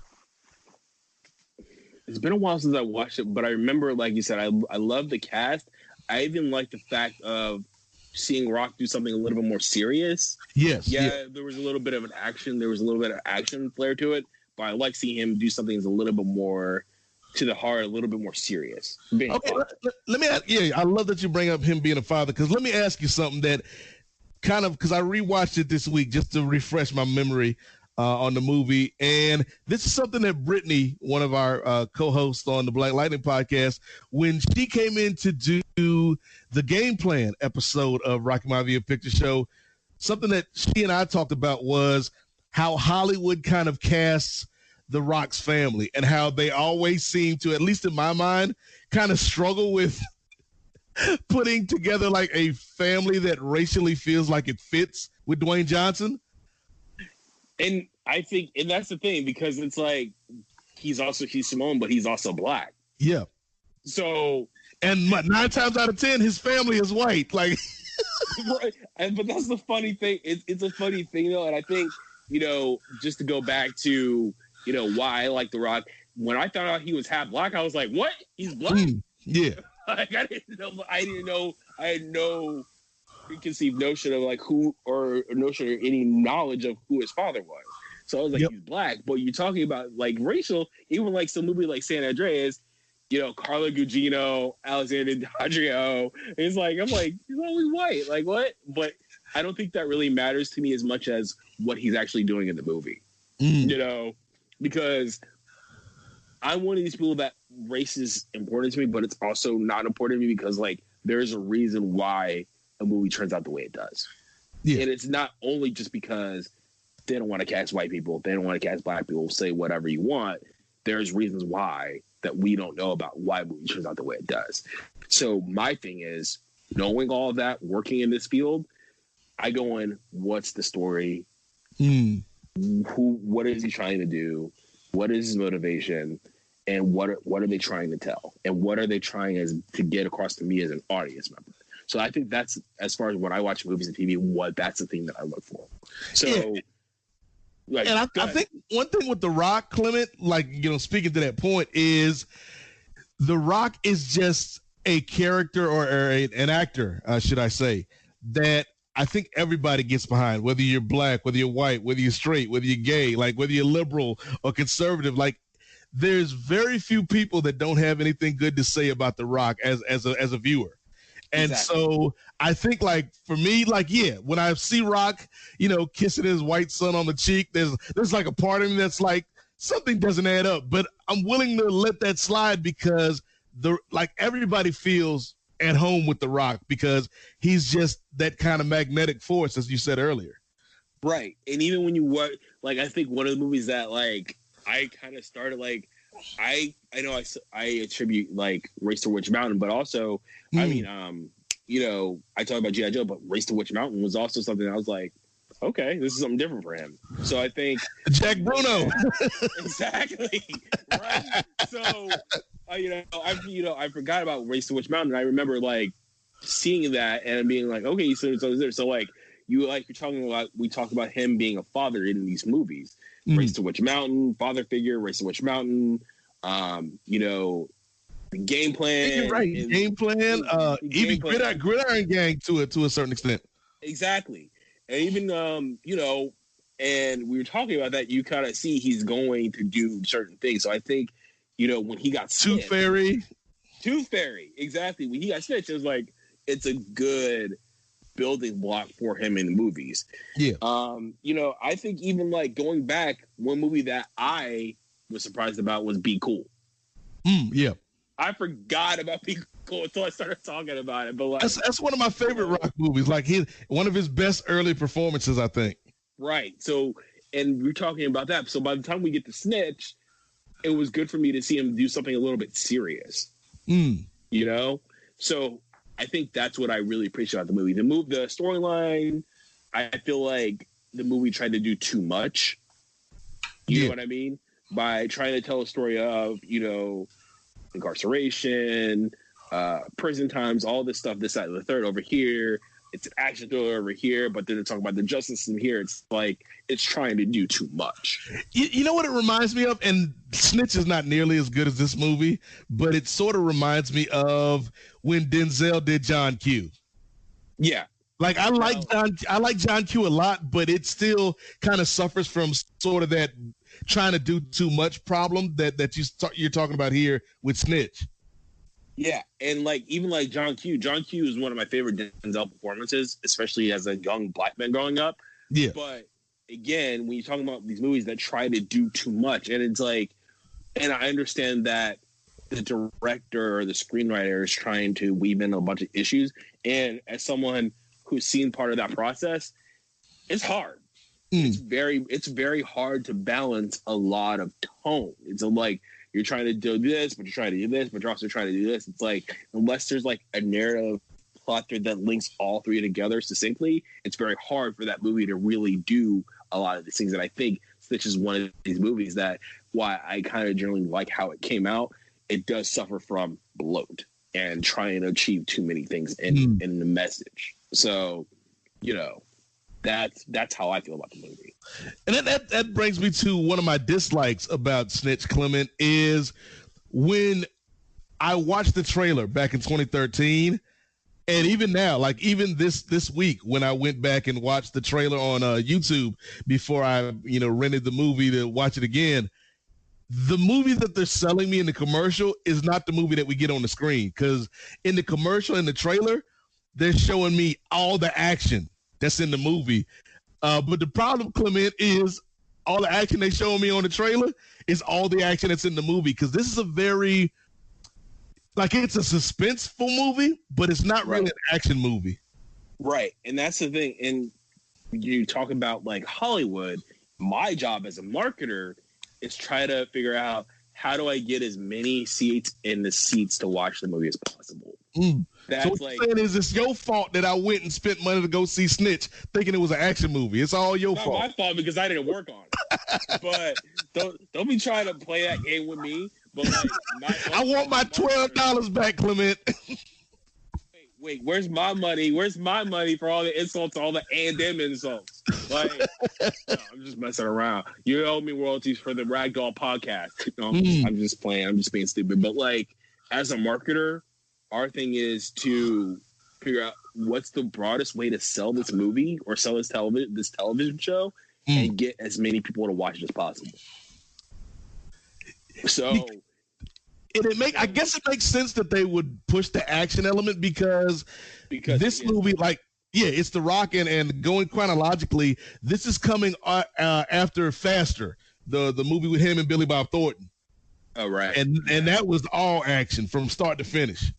S5: It's been a while since I watched it, but I remember, like you said, I love the cast. I even like the fact of seeing Rock do something a little bit more serious.
S4: Yes.
S5: Yeah, there was a little bit of an action. There was a little bit of action flair to it, but I like seeing him do something that's a little bit more to the heart, a little bit more serious.
S4: Okay, let me ask. Yeah, I love that you bring up him being a father, because let me ask you something that kind of, because I rewatched it this week just to refresh my memory on the movie, and this is something that Brittany, one of our co-hosts on the Black Lightning podcast, when she came in to do the game plan episode of Rocky Maivia Picture Show, something that she and I talked about was how Hollywood kind of casts the Rock's family, and how they always seem to, at least in my mind, kind of struggle with putting together like a family that racially feels like it fits with Dwayne Johnson.
S5: And I think, and that's the thing, because it's like he's Simone, but he's also black.
S4: Yeah.
S5: So,
S4: and 9 times out of 10, his family is white. Like,
S5: right. But that's the funny thing. It's a funny thing though, and I think, you know, just to go back to, you know, why I like The Rock. When I found out he was half black, I was like, "What? He's black?"
S4: Yeah.
S5: Like, I didn't know. I had no preconceived notion of like who, or notion or any knowledge of who his father was. So I was like, He's black. But you're talking about like racial, even like some movie like San Andreas, you know, Carla Gugino, Alexander Daddario. It's like, I'm like, he's always white. Like, what? But I don't think that really matters to me as much as what he's actually doing in the movie. You know, because I'm one of these people that race is important to me, but it's also not important to me because like there's a reason why a movie turns out the way it does. Yeah. And it's not only just because they don't want to cast white people, they don't want to cast black people, say whatever you want. There's reasons why that we don't know about why a movie turns out the way it does. So my thing is, knowing all of that, working in this field, I go in, what's the story? What is he trying to do? What is his motivation? And what are they trying to tell? And what are they trying to get across to me as an audience member? So I think that's, as far as when I watch movies and TV, that's the thing that I look for. So,
S4: yeah. Like, and I think one thing with The Rock, Clement, like, you know, speaking to that point, is The Rock is just a character or an actor, should I say, that I think everybody gets behind, whether you're black, whether you're white, whether you're straight, whether you're gay, like whether you're liberal or conservative. Like, there's very few people that don't have anything good to say about The Rock as a viewer. And so I think, like, for me, like, yeah, when I see Rock, you know, kissing his white son on the cheek, there's like a part of me that's like, something doesn't add up. But I'm willing to let that slide because everybody feels at home with The Rock because he's just that kind of magnetic force, as you said earlier.
S5: Right. And even when you watch, like, I think one of the movies that, like, I kind of started, like, I know I attribute, like, Race to Witch Mountain, but also, I mean, you know, I talk about G.I. Joe, but Race to Witch Mountain was also something I was like, okay, this is something different for him. So I think
S4: Jack Bruno.
S5: Exactly. Right. So, I forgot about Race to Witch Mountain. I remember, like, seeing that and being like, okay, so like, you're talking about, we talk about him being a father in these movies. Race to Witch Mountain, father figure, Race to Witch Mountain, you know, Game Plan.
S4: Right, Game Plan, even Gridiron Gang to a certain extent.
S5: Exactly. And even, you know, and we were talking about that, you kind of see he's going to do certain things. So I think, you know, when he got
S4: Tooth Fairy,
S5: exactly. When he got Snitch, it was like, it's a good building block for him in the movies.
S4: Yeah.
S5: You know, I think even like going back, one movie that I was surprised about was Be Cool.
S4: Yeah.
S5: I forgot about Be Cool until I started talking about it. But like,
S4: that's one of my favorite Rock movies. Like one of his best early performances, I think.
S5: Right. So and we're talking about that. So by the time we get to Snitch, it was good for me to see him do something a little bit serious. You know? So I think that's what I really appreciate about the movie. The storyline, I feel like the movie tried to do too much. You know what I mean? By trying to tell a story of, you know, incarceration, prison times, all this stuff, this, that, and the third over here. It's an action thriller over here, but then they're talking about the justice system here. It's like it's trying to do too much.
S4: You know what it reminds me of? And Snitch is not nearly as good as this movie, but it sort of reminds me of when Denzel did John Q.
S5: Yeah.
S4: Like I like John Q a lot, but it still kind of suffers from sort of that trying to do too much problem that you're talking about here with Snitch.
S5: Yeah, and like even like John Q. John Q is one of my favorite Denzel performances, especially as a young black man growing up.
S4: Yeah.
S5: But again, when you're talking about these movies that try to do too much, and it's like, and I understand that the director or the screenwriter is trying to weave in a bunch of issues, and as someone who's seen part of that process, it's hard. It's very hard to balance a lot of tone. It's like you're trying to do this, but you're trying to do this, but you're also trying to do this. It's like, unless there's like a narrative plot thread that links all three together succinctly, it's very hard for that movie to really do a lot of these things. And I think Snitch is one of these movies that, why I kind of generally like how it came out, it does suffer from bloat and trying to achieve too many things in the message. So, you know, that's how I feel about the movie.
S4: And that brings me to one of my dislikes about Snitch, Clement, is when I watched the trailer back in 2013, and even now, like even this week when I went back and watched the trailer on YouTube before I rented the movie to watch it again, the movie that they're selling me in the commercial is not the movie that we get on the screen, because in the commercial, in the trailer, they're showing me all the action that's in the movie. But the problem, Clement, is all the action they show me on the trailer is all the action that's in the movie. Because this is a very, like, it's a suspenseful movie, but it's not really an action movie.
S5: Right. And that's the thing. And you talk about, like, Hollywood, my job as a marketer is try to figure out, how do I get as many seats in the seats to watch the movie as possible? That's
S4: so what
S5: like,
S4: you're saying is it's your fault that I went and spent money to go see Snitch thinking it was an action movie. It's all your fault.
S5: Not my fault, because I didn't work on it. But don't be trying to play that game with me. But like,
S4: I want my $12 back, Clement.
S5: Wait, where's my money? Where's my money for all the insults, all the and them insults? Like, no, I'm just messing around. You owe me royalties for the Ragdoll podcast. No, I'm just playing. I'm just being stupid. But like, as a marketer, our thing is to figure out what's the broadest way to sell this movie or sell this television show and get as many people to watch it as possible. So,
S4: I guess it makes sense that they would push the action element because this movie, like, yeah, it's The Rock, and going chronologically, this is coming after Faster, the movie with him and Billy Bob Thornton.
S5: Oh, right.
S4: And that was all action from start to finish.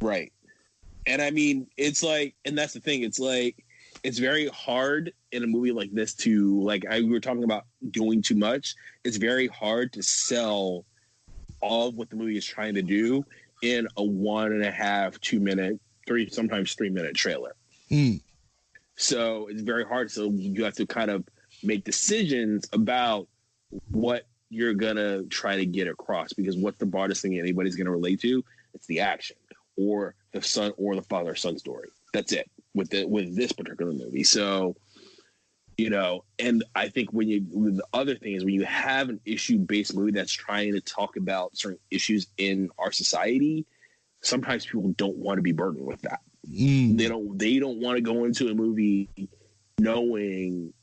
S5: Right. And I mean, it's like, and that's the thing, it's like, it's very hard in a movie like this to, like, we were talking about doing too much. It's very hard to sell all of what the movie is trying to do in a 1.5, 2 minute, sometimes 3 minute trailer. So it's very hard. So you have to kind of make decisions about what you're going to try to get across, because what's the broadest thing anybody's going to relate to? It's the action or the son or the father-son story. That's it with this particular movie. So, and I think the other thing is when you have an issue-based movie that's trying to talk about certain issues in our society, sometimes people don't want to be burdened with that. They don't want to go into a movie knowing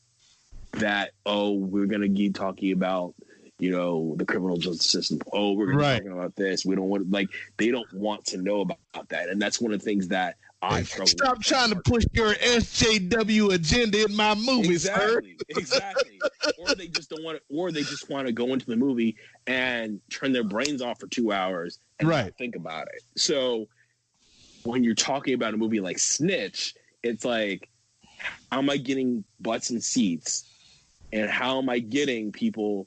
S5: that, we're going to be talking about, the criminal justice system. We're going to be talking about this. We don't want they don't want to know about that. And that's one of the things that I struggle with.
S4: Stop trying to push your SJW agenda in my movies,
S5: Exactly. Or they just don't want to, or they just want to go into the movie and turn their brains off for 2 hours and not think about it. So when you're talking about a movie like Snitch, it's like, how am I getting butts and seats And how am I getting people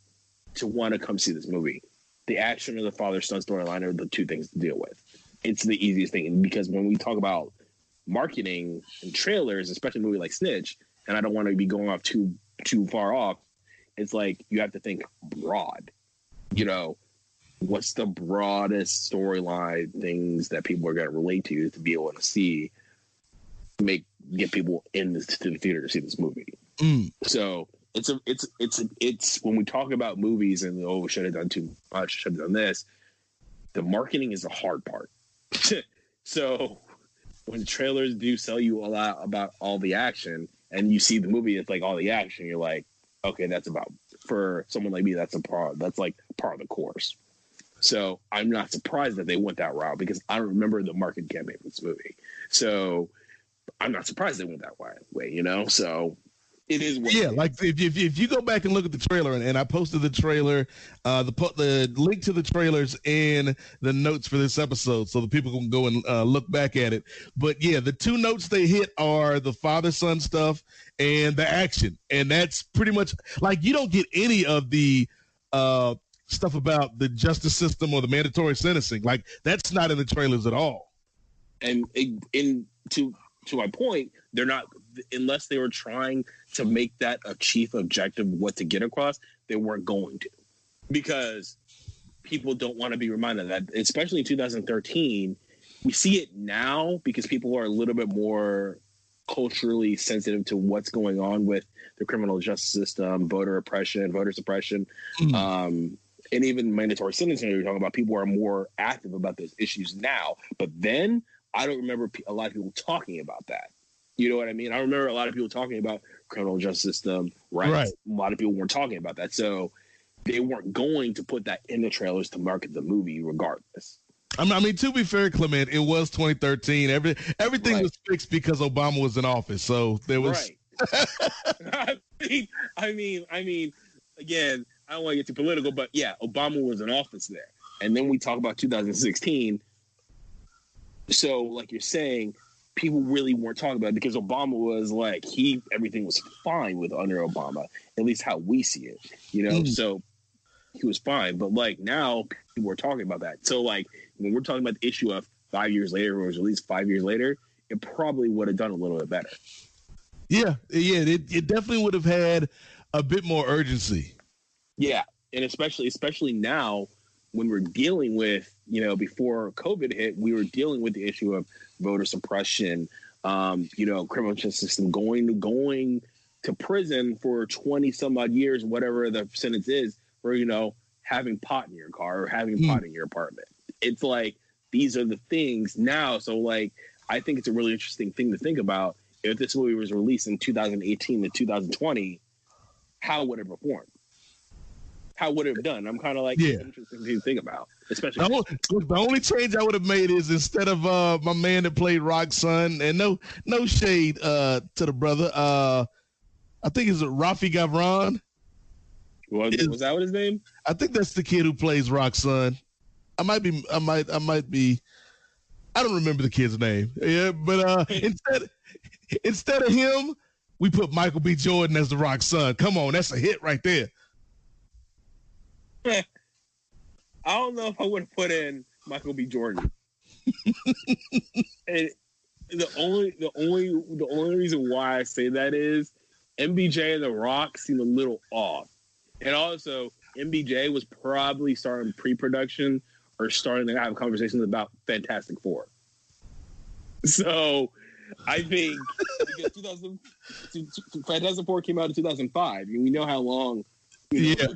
S5: to want to come see this movie? The action or the father-son storyline are the two things to deal with. It's the easiest thing, because when we talk about marketing and trailers, especially a movie like Snitch, and I don't want to be going off too far off, it's like you have to think broad. You know, what's the broadest storyline things that people are going to relate to be able to see, get people to the theater to see this movie. So it's when we talk about movies and should have done too much, should have done this. The marketing is the hard part. So when trailers do sell you a lot about all the action, and you see the movie, it's like all the action, you're like, okay, that's about, for someone like me, that's like part of the course. So I'm not surprised that they went that route, because I don't remember the marketing campaign for this movie. So I'm not surprised they went that way, you know? So it is what it is.
S4: Like if you go back and look at the trailer, and I posted the trailer, the link to the trailers in the notes for this episode, so that people can go and look back at it. But yeah, the two notes they hit are the father-son stuff and the action, and that's pretty much, like, you don't get any of the stuff about the justice system or the mandatory sentencing. Like, that's not in the trailers at all.
S5: And to my point, they're not, unless they were trying to make that a chief objective, what to get across, they weren't going to, because people don't want to be reminded of that, especially in 2013. We see it now because people are a little bit more culturally sensitive to what's going on with the criminal justice system, voter oppression, voter suppression, and even mandatory sentencing. You're talking about, people are more active about those issues now. But then I don't remember a lot of people talking about that. You know what I mean? I remember a lot of people talking about criminal justice system, right? A lot of people weren't talking about that. So they weren't going to put that in the trailers to market the movie regardless.
S4: I mean, to be fair, Clement, it was 2013. Everything was fixed because Obama was in office. So there was.
S5: I mean, again, I don't want to get too political, but yeah, Obama was in office there. And then we talk about 2016. So, like you're saying, people really weren't talking about it because Obama was like, everything was fine with under Obama, at least how we see it, you know? So he was fine. But like now people are talking about that. So like when we're talking about the issue of 5 years later, or it was at least 5 years later, it probably would have done a little bit better. Yeah.
S4: It definitely would have had a bit more urgency.
S5: Yeah. And especially now when we're dealing with, you know, before COVID hit, we were dealing with the issue of voter suppression, you know, criminal justice system going to prison for 20 some odd years, whatever the sentence is, for, you know, having pot in your car or having pot in your apartment. It's like, these are the things now. So like, I think it's a really interesting thing to think about. If this movie was released in 2018 to 2020, how would it perform? How would it have done? I'm kind of like, it's interesting to think about, especially.
S4: The only change I would have made is, instead of my man that played Rock's son, and no shade to the brother, I think it's Rafi Gavron.
S5: Was that what his name?
S4: I think that's the kid who plays Rock's son. I might be. I don't remember the kid's name. Yeah, but instead of him, we put Michael B. Jordan as the Rock's son. Come on, that's a hit right there.
S5: I don't know if I would have put in Michael B. Jordan. And the only reason why I say that is MBJ and The Rock seem a little off, and also MBJ was probably starting pre-production or starting to have conversations about Fantastic Four. So I think because Fantastic Four came out in 2005, and we know how long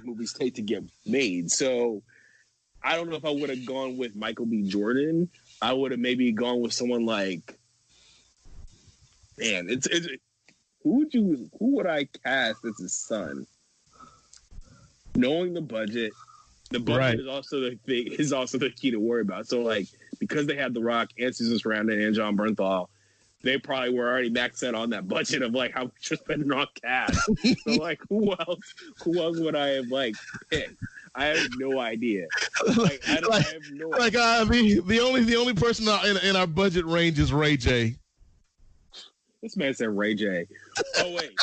S5: movies take to get made. So I don't know if I would have gone with Michael B. Jordan. I would have maybe gone with someone like, man, who would I cast as his son? Knowing the budget is also the key to worry about. So like, because they had The Rock and Susan Sarandon and John Bernthal, they probably were already maxed out on that budget of like how much you're spending on cast. So like, who else would I have like picked? I have no idea. Like, I have no idea.
S4: The only person in our budget range is Ray J.
S5: This man said Ray J. Oh wait.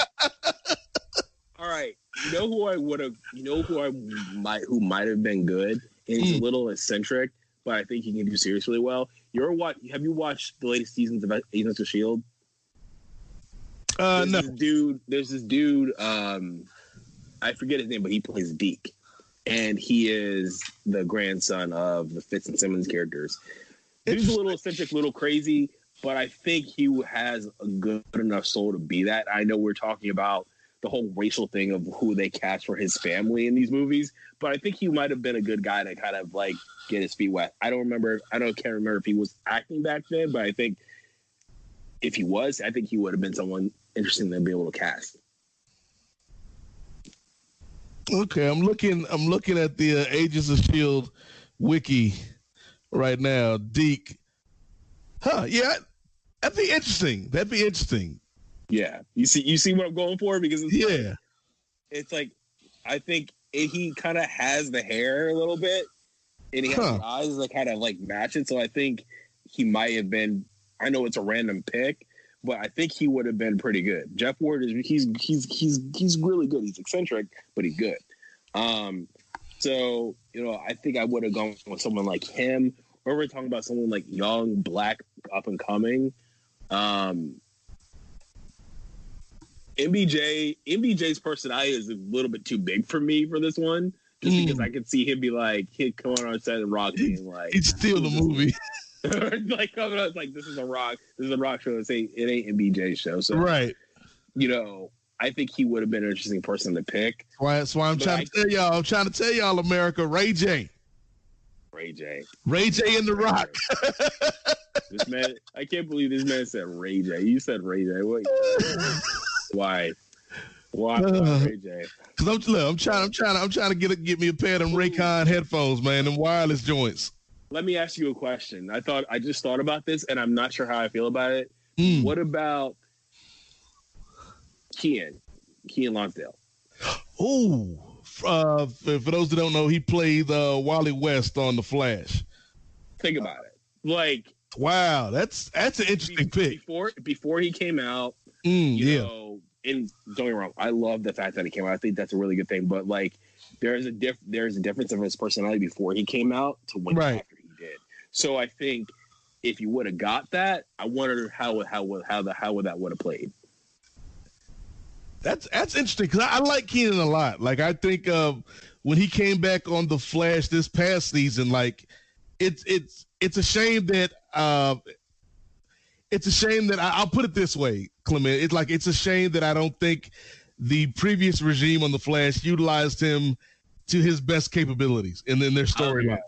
S5: All right. who might have been good, and he's a little eccentric, but I think he can do serious really well. Have you watched the latest seasons of Agents of S.H.I.E.L.D.?
S4: No.
S5: There's this dude, I forget his name, but he plays Deke, and he is the grandson of the Fitz and Simmons characters. He's a little eccentric, a little crazy, but I think he has a good enough soul to be that. I know we're talking about the whole racial thing of who they cast for his family in these movies, but I think he might have been a good guy to kind of like get his feet wet. I can't remember if he was acting back then, but I think if he was, I think he would have been someone interesting to be able to cast.
S4: Okay, I'm looking at the Agents of S.H.I.E.L.D. wiki right now. Deke. Yeah, that'd be interesting.
S5: Yeah. You see what I'm going for? Because it's like I think he kind of has the hair a little bit, and he has the eyes that kind of like match it. So I think he might have been. I know it's a random pick, but I think he would have been pretty good. Jeff Ward he's really good. He's eccentric, but he's good. So I think I would have gone with someone like him. Or we're talking about someone like young, black, up and coming. MBJ's personality is a little bit too big for me for this one, just because I could see him be like, he'd come on set and Rock being like,
S4: he'd steal the movie.
S5: Like coming out like, this is a Rock show. It ain't MBJ's show. So
S4: right,
S5: I think he would have been an interesting person to pick.
S4: That's why I'm trying to tell y'all, America, Ray J and The Rock.
S5: This man, I can't believe this man said Ray J. You said Ray J. What? Why Ray J?
S4: Because I'm trying to get me a pair of them Raycon headphones, man, them wireless joints.
S5: Let me ask you a question. I just thought about this, and I'm not sure how I feel about it. What about Kean Lonsdale?
S4: Oh, for those that don't know, he played Wally West on The Flash.
S5: Think about it. Like,
S4: wow, that's an interesting pick.
S5: Before he came out, and don't get me wrong, I love the fact that he came out. I think that's a really good thing. But like, there's a difference of his personality before he came out to when after he did. So I think if you would have got that, I wonder how would that would have played.
S4: That's interesting because I like Kenan a lot. Like, I think when he came back on The Flash this past season, like it's a shame that I'll put it this way, Clement. It's a shame that I don't think the previous regime on The Flash utilized him to his best capabilities and then their storyline.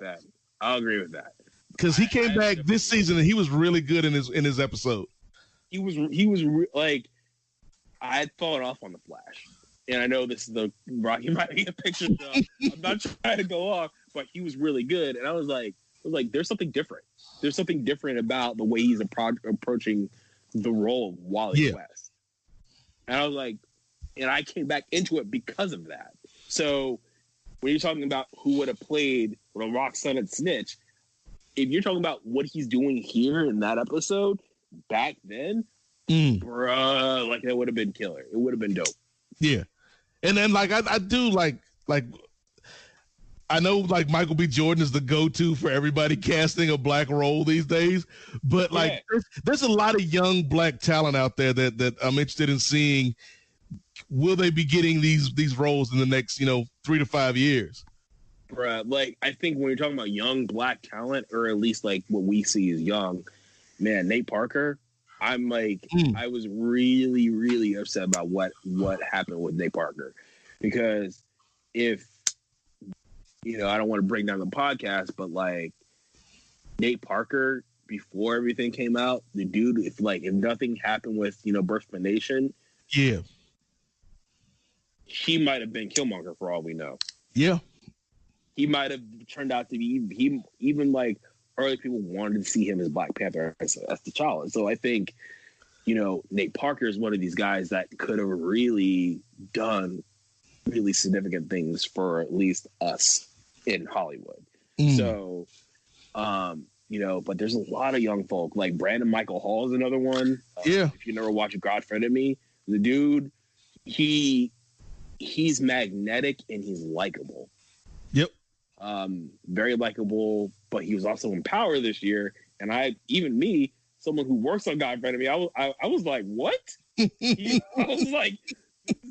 S5: I'll agree with that.
S4: Because he came back this season and he was really good in his episode.
S5: He was like, I had fallen off on The Flash, and I know this is the Rocky Maivia Picture Show. I'm not trying to go off, but he was really good, and I was like, there's something different. There's something different about the way he's approaching the role of Wally West, and I was like, and I came back into it because of that. So when you're talking about who would have played the Rock's son at Snitch, if you're talking about what he's doing here in that episode back then. Bruh, like that would have been killer. It would have been dope.
S4: Yeah, and then like I do like I know like Michael B. Jordan is the go-to for everybody casting a black role these days, but like there's a lot of young black talent out there that I'm interested in seeing. Will they be getting these roles in the next 3 to 5 years?
S5: Bruh, like I think when you're talking about young black talent, or at least like what we see as young, man, Nate Parker. I'm like, I was really, really upset about what happened with Nate Parker, because if, I don't want to break down the podcast, but like Nate Parker, before everything came out, the dude, if nothing happened with, Birth of a Nation, he might have been Killmonger for all we know.
S4: Yeah.
S5: He might have turned out to be, even like, early people wanted to see him as Black Panther as T'Challa. So I think, Nate Parker is one of these guys that could have really done really significant things for at least us in Hollywood. So, but there's a lot of young folk. Like Brandon Michael Hall is another one. If you never watched God Friended Me, the dude, he he's magnetic and he's likable.
S4: Yep.
S5: Very likable, but he was also in Power this year. And someone who works on God in front of me, I was like, what? I was like,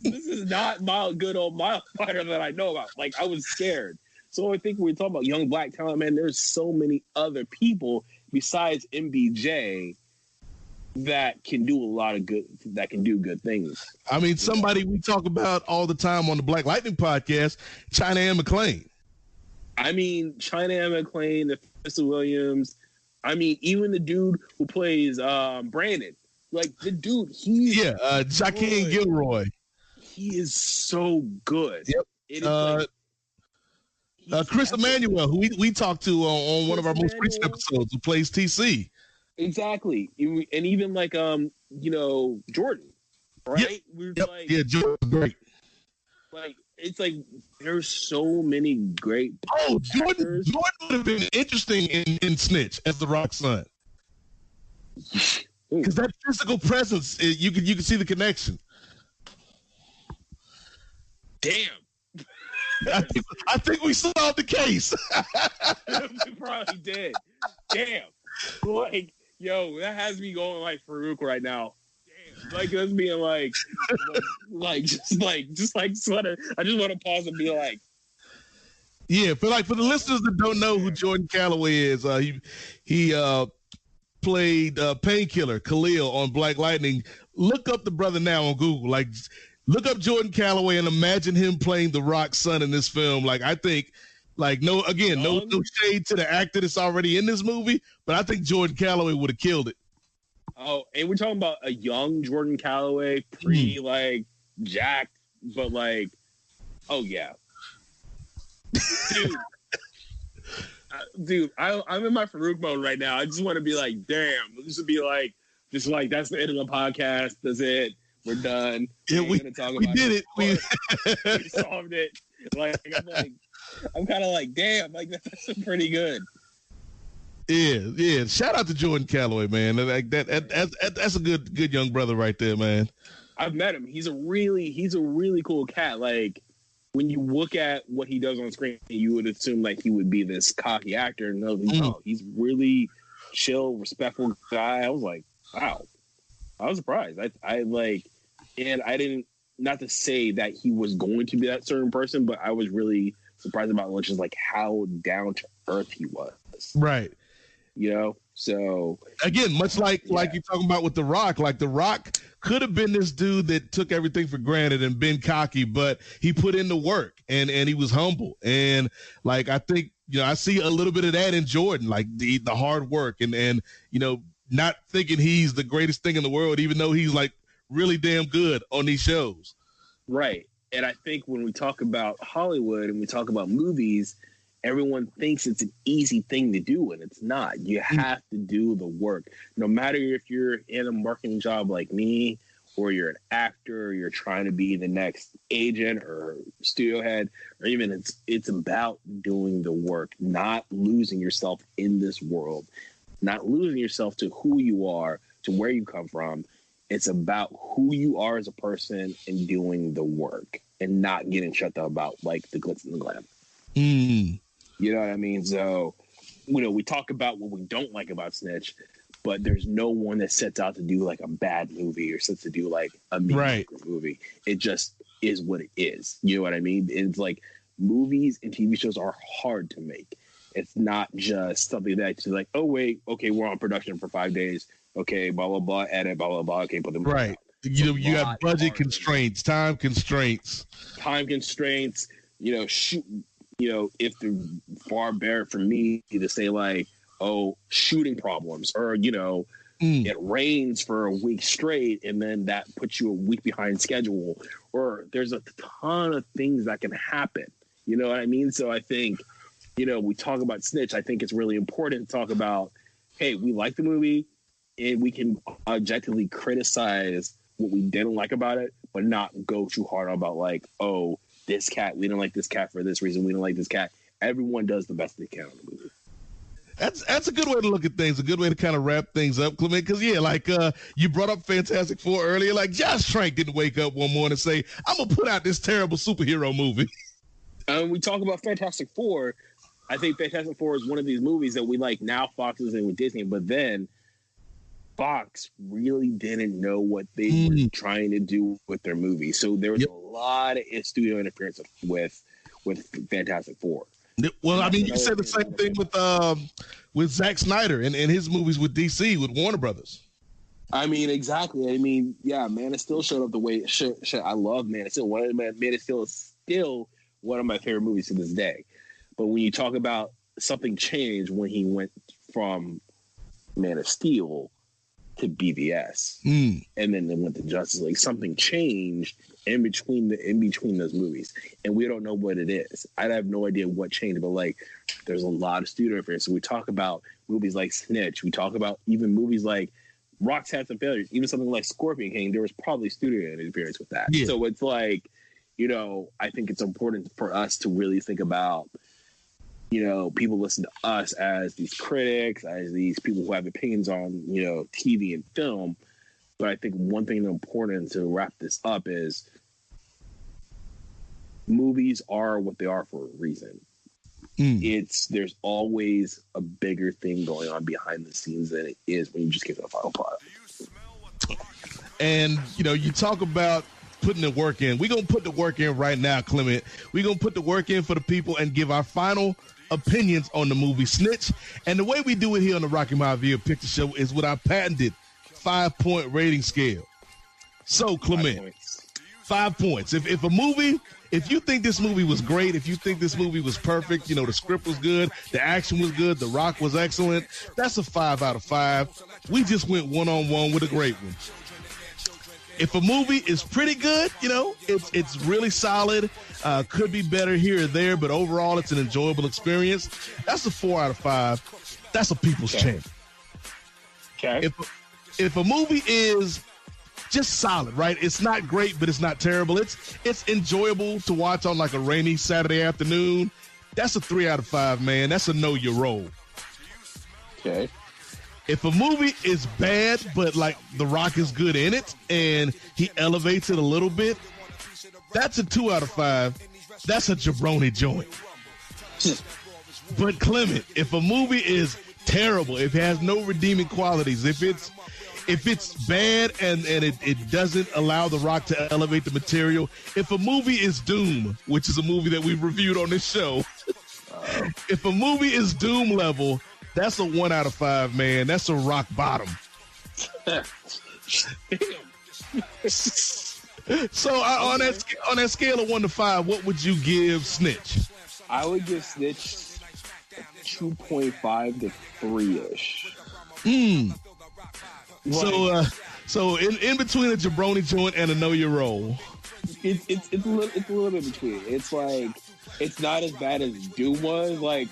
S5: this is not my good old mile fighter that I know about. Like, I was scared. So I think when we talk about young black talent, man, there's so many other people besides MBJ that can do good things.
S4: I mean, somebody we talk about all the time on the Black Lightning podcast, China Ann McClain.
S5: I mean, China Ann McClain, the Mr. Williams. I mean, even the dude who plays Brandon. Like, the dude,
S4: Jaquan Gilroy.
S5: He is so good.
S4: Yep.
S5: It is
S4: Chris Emmanuel, who we talked to on one of our most recent episodes, who plays TC.
S5: Exactly. And even like Jordan, right?
S4: Yep. Jordan's great.
S5: Like, it's like there's so many great
S4: Jordan would have been interesting in Snitch as the Rock's son. Because that physical presence, you can see the connection.
S5: Damn.
S4: I think we solved the case.
S5: We probably did. Damn. Like, yo, that has me going like Farouk right now. Damn. Like, that's being I just want to pause and be like.
S4: Yeah, for the listeners that don't know who Jordan Calloway is, he played Painkiller Khalil on Black Lightning. Look up the brother now on Google. Like, look up Jordan Calloway and imagine him playing the Rock's son in this film. Like, I think, no shade to the actor that's already in this movie, but I think Jordan Calloway would have killed it.
S5: Oh, and we're talking about a young Jordan Calloway, jacked, but oh yeah, dude, I'm in my Farouk mode right now. I just want to be like, damn, this would be that's the end of the podcast. That's it. We're done.
S4: Yeah, we did it. We
S5: solved it. I'm kind of damn, that's pretty good.
S4: Yeah. Shout out to Jordan Calloway, man. That's a good young brother right there, man.
S5: I've met him. He's a really cool cat. Like, when you look at what he does on screen, you would assume he would be this cocky actor. No, he's really chill, respectful guy. I was like, wow. I was surprised. And I didn't, not to say that he was going to be that certain person, but I was really surprised about just how down to earth he was.
S4: Right.
S5: So
S4: again, much like you're talking about with The Rock, The Rock could have been this dude that took everything for granted and been cocky, but he put in the work and he was humble. And I think, I see a little bit of that in Jordan, the hard work and not thinking he's the greatest thing in the world, even though he's really damn good on these shows.
S5: Right. And I think when we talk about Hollywood and we talk about movies, everyone thinks it's an easy thing to do, and it's not. You have to do the work. No matter if you're in a marketing job like me, or you're an actor, or you're trying to be the next agent or studio head, or even it's about doing the work, not losing yourself in this world, not losing yourself to who you are, to where you come from. It's about who you are as a person and doing the work and not getting shut up about the glitz and the glam. You know what I mean? So, we talk about what we don't like about Snitch, but there's no one that sets out to do a bad movie or sets to do a mediocre movie. It just is what it is. You know what I mean? It's movies and TV shows are hard to make. It's not just something that's oh wait, okay, we're on production for 5 days. Okay, blah blah blah, edit, blah blah blah. Okay, put them
S4: right. You have budget constraints, time constraints.
S5: Shoot. If they're far better for me to say shooting problems or it rains for a week straight and then that puts you a week behind schedule, or there's a ton of things that can happen. You know what I mean? So I think we talk about Snitch. I think it's really important to talk about, hey, we like the movie and we can objectively criticize what we didn't like about it, but not go too hard about this cat, we don't like this cat for this reason, we don't like this cat. Everyone does the best they can in the movie.
S4: That's a good way to look at things, a good way to kind of wrap things up, Clement, because, you brought up Fantastic Four earlier. Like, Josh Trank didn't wake up one morning and say, I'm going to put out this terrible superhero movie.
S5: We talk about Fantastic Four. I think Fantastic Four is one of these movies that we like now. Fox is in with Disney, but then Fox really didn't know what they were trying to do with their movie. So there was a lot of studio interference with Fantastic Four.
S4: Well, I mean, you said the same thing with Zack Snyder and his movies with DC, with Warner Brothers.
S5: I mean, exactly. I mean, yeah, Man of Steel showed up the way it should. I love Man of Steel. Man of Steel is still one of my favorite movies to this day. But when you talk about something changed when he went from Man of Steel to BVS, and then they went to Justice League, something changed in between those movies, and we don't know what it is. I have no idea what changed, but like, there's a lot of studio interference. So we talk about movies like Snitch. We talk about even movies like Rock's had some failures. Even something like Scorpion King, there was probably studio interference with that. Yeah. So it's like, I think it's important for us to really think about, people listen to us as these critics, as these people who have opinions on, TV and film. But I think one thing important to wrap this up is movies are what they are for a reason. There's always a bigger thing going on behind the scenes than it is when you just get to the final product.
S4: And, you talk about putting the work in. We're going to put the work in right now, Clement. We're going to put the work in for the people and give our final opinions on the movie Snitch. And the way we do it here on the Rocky Maivia Picture Show is with our patented 5-point rating scale. So, Clement, 5 points. If you think this movie was great, if you think this movie was perfect, the script was good, the action was good, The Rock was excellent, that's a 5 out of 5. We just went one-on-one with a great one. If a movie is pretty good, it's really solid, could be better here or there, but overall it's an enjoyable experience, that's a 4 out of 5. That's a people's champ.
S5: Okay.
S4: If a movie is just solid, right? It's not great, but it's not terrible. It's enjoyable to watch on like a rainy Saturday afternoon. That's a 3 out of 5, man. That's a know your role.
S5: Okay.
S4: If a movie is bad, but like The Rock is good in it and he elevates it a little bit, that's a 2 out of 5. That's a jabroni joint. But Clement, if a movie is terrible, if it has no redeeming qualities, if it's bad and it doesn't allow The Rock to elevate the material, if a movie is Doom, which is a movie that we've reviewed on this show, if a movie is Doom level, that's a 1 out of 5, man. That's a rock bottom. So on that scale of 1 to 5, what would you give Snitch?
S5: I would give Snitch 2.5 to 3-ish.
S4: So in between a jabroni joint and a know your role.
S5: It's a little bit between. It's like, it's not as bad as Doom was. Like,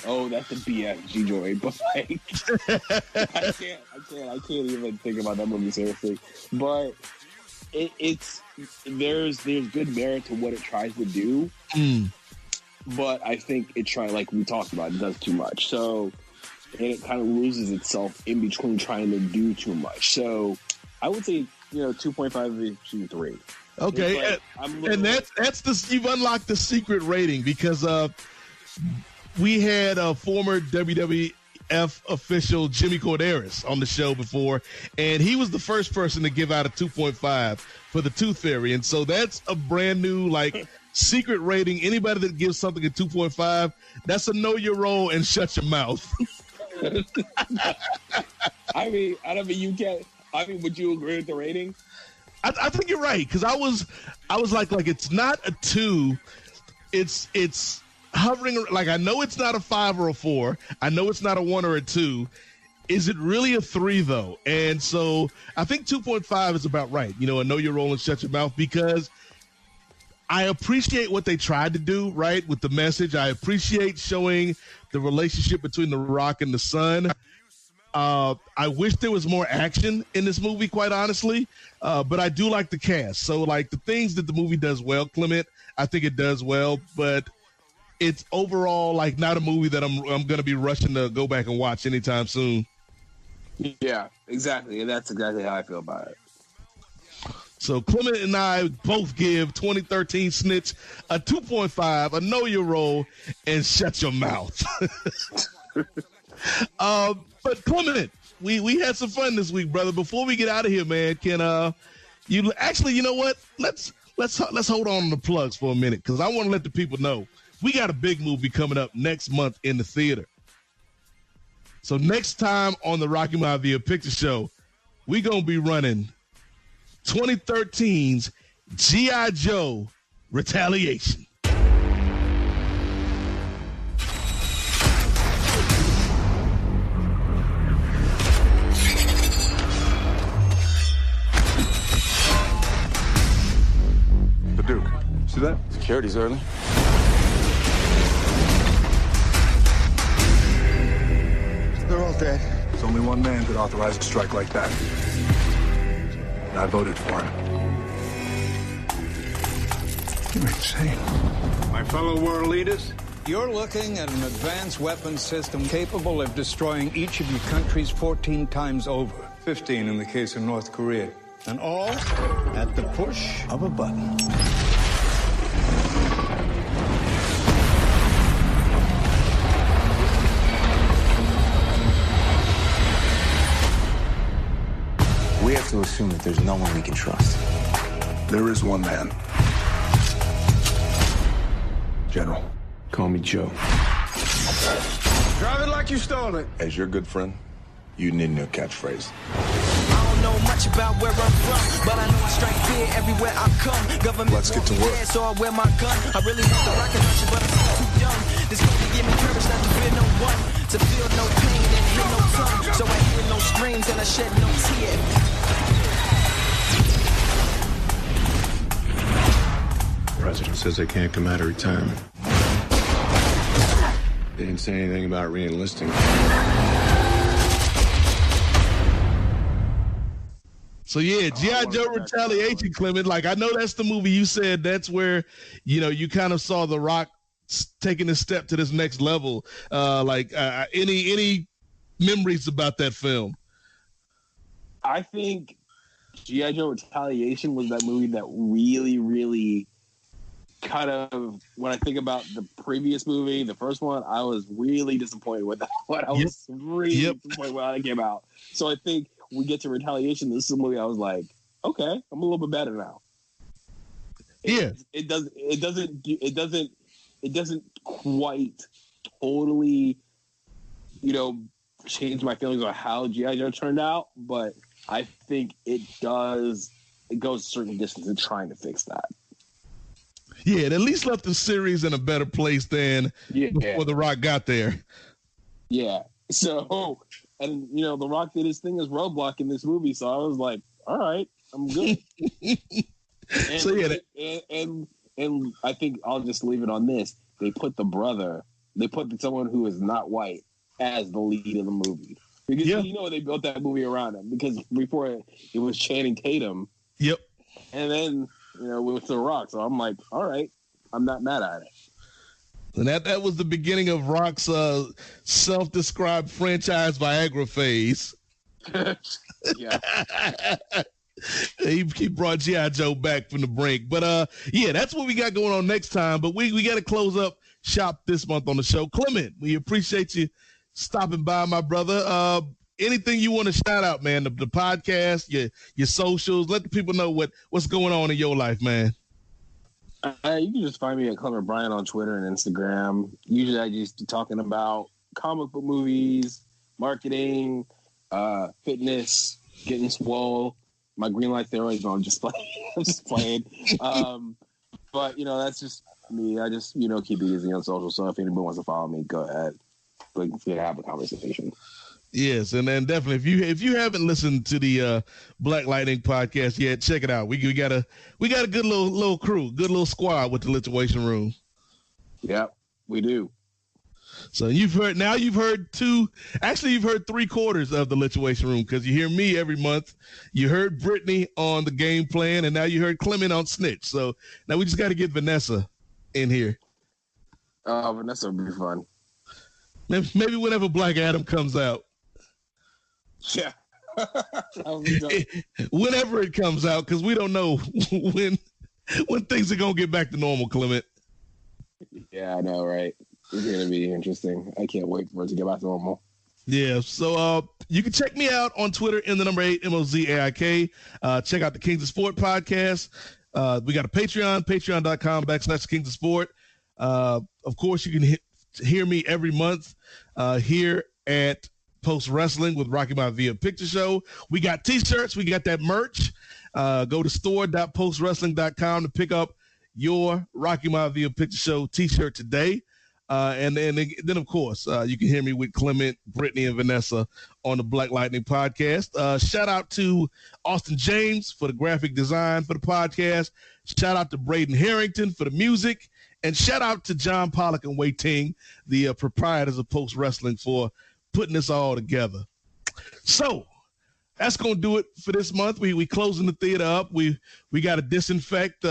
S5: oh, that's a BFG joint, but like, I can't even think about that movie seriously. But there's good merit to what it tries to do. But I think like we talked about, it does too much. So, and it kind of loses itself in between trying to do too much. So I would say, 2.5 to 3.
S4: Okay. And that's you've unlocked the secret rating because we had a former WWF official, Jimmy Corderas, on the show before, and he was the first person to give out a 2.5 for the Tooth Fairy. And so that's a brand new, secret rating. Anybody that gives something a 2.5, that's a know your role and shut your mouth.
S5: I mean, would you agree with the rating?
S4: I think you're right, because I was like it's not a 2. It's hovering, like, I know it's not a 5 or a 4. I know it's not a 1 or a 2. Is it really a 3 though? And so I think 2.5 is about right. A know your role and shut your mouth, because I appreciate what they tried to do, right, with the message. I appreciate showing the relationship between The Rock and the Son. I wish there was more action in this movie, quite honestly, but I do like the cast. So, the things that the movie does well, Clement, I think it does well, but it's overall like not a movie that I'm going to be rushing to go back and watch anytime soon.
S5: Yeah, exactly. And that's exactly how I feel about it.
S4: So Clement and I both give 2013 Snitch a 2.5, a know your role, and shut your mouth. But Clement, we had some fun this week, brother. Before we get out of here, man, can you actually, you know what? Let's hold on to the plugs for a minute, because I want to let the people know we got a big movie coming up next month in the theater. So next time on the Rocky Maivia Picture Show, we're gonna be running 2013's G.I. Joe Retaliation.
S6: The Duke. See that? Security's early.
S3: They're all dead.
S6: There's only one man could authorize a strike like that. And I voted for him. You're insane.
S7: My fellow world leaders,
S8: you're looking at an advanced weapons system capable of destroying each of your countries 14 times over. 15 in the case of North Korea. And all at the push of a button.
S9: We have to assume that there's no one we can trust.
S6: There is one man. General.
S9: Call me Joe.
S7: drive it like you stole it.
S6: As your good friend, you need a new catchphrase.
S10: I don't know much about where I'm from, but I know I strike fear everywhere I come. Government
S6: Let's get to work.
S10: So I wear my gun. I really want the rocket launcher, but I'm still too young. This movie give me courage not to fear no one, to feel no pain and hear no tongue. So I hear no screams and I shed no tear.
S11: The president says they can't come out of retirement. They didn't say anything about re-enlisting.
S4: So yeah, G.I. Joe Retaliation, Clement. Like, I know that's the movie you said that's where, you know, you kind of saw The Rock taking a step to this next level. Any memories about that film?
S5: I think G.I. Joe Retaliation was that movie that really, really kind of, when I think about the previous movie, the first one, I was really disappointed with that one. I was really disappointed when it came out. So I think we get to Retaliation, this is a movie I was like, okay, I'm a little bit better now. It doesn't quite totally, you know, change my feelings on how G.I. Joe turned out, but I think it goes a certain distance in trying to fix that.
S4: Yeah, it at least left the series in a better place than before The Rock got there. Yeah.
S5: So, and, you know, The Rock did his thing as Roadblock in this movie, so I was like, all right, I'm good. And I think I'll just leave it on this. They put someone who is not white as the lead of the movie. Because, you know, they built that movie around him. Because before it was Channing Tatum.
S4: Yep.
S5: And then, you know, with The Rock. So I'm like, all right, I'm not mad at it.
S4: And that was the beginning of Rock's self-described franchise Viagra phase. He brought G.I. Joe back from the brink. But, that's what we got going on next time. But we got to close up shop this month on the show. Clement, we appreciate you stopping by, my brother. Anything you want to shout out, man, the podcast, your socials, let the people know what's going on in your life, man.
S5: You can just find me at Clement Bryant on Twitter and Instagram. Usually I just be talking about comic book movies, marketing, fitness, getting swole. My green light steroids on display. I'm just playing. But, you know, that's just me. I just, you know, keep it easy on social. So if anybody wants to follow me, go ahead. We can have a conversation.
S4: Yes, and then definitely if you haven't listened to the Black Lightning podcast yet, check it out. We got a good little crew, good little squad with the Lituation Room.
S5: Yep, we do.
S4: So you've heard 3/4 of the Lituation Room, because you hear me every month. You heard Brittany on the game plan, and now you heard Clement on Snitch. So now we just got to get Vanessa in here.
S5: Oh, Vanessa would be fun.
S4: Maybe whenever Black Adam comes out.
S5: Yeah.
S4: Whenever it comes out, because we don't know when things are going to get back to normal, Clement.
S5: Yeah, I know, right? It's going to be interesting. I can't wait for it to get back to normal.
S4: Yeah, so you can check me out on Twitter in the number 8 MOZAIK. Check out the Kings of Sport podcast. We got a Patreon, patreon.com/Kings of Sport. Of course, you can hear me every month here at Post Wrestling with Rocky Maivia Picture Show. We got t-shirts. We got that merch. Go to store.postwrestling.com to pick up your Rocky Maivia Picture Show t-shirt today. And then, of course, you can hear me with Clement, Brittany, and Vanessa on the Black Lightning podcast. Shout out to Austin James for the graphic design for the podcast. Shout out to Braden Harrington for the music. And shout out to John Pollock and Wei Ting, the proprietors of Post Wrestling, for putting this all together. So that's going to do it for this month. We closing the theater up. We got to disinfect.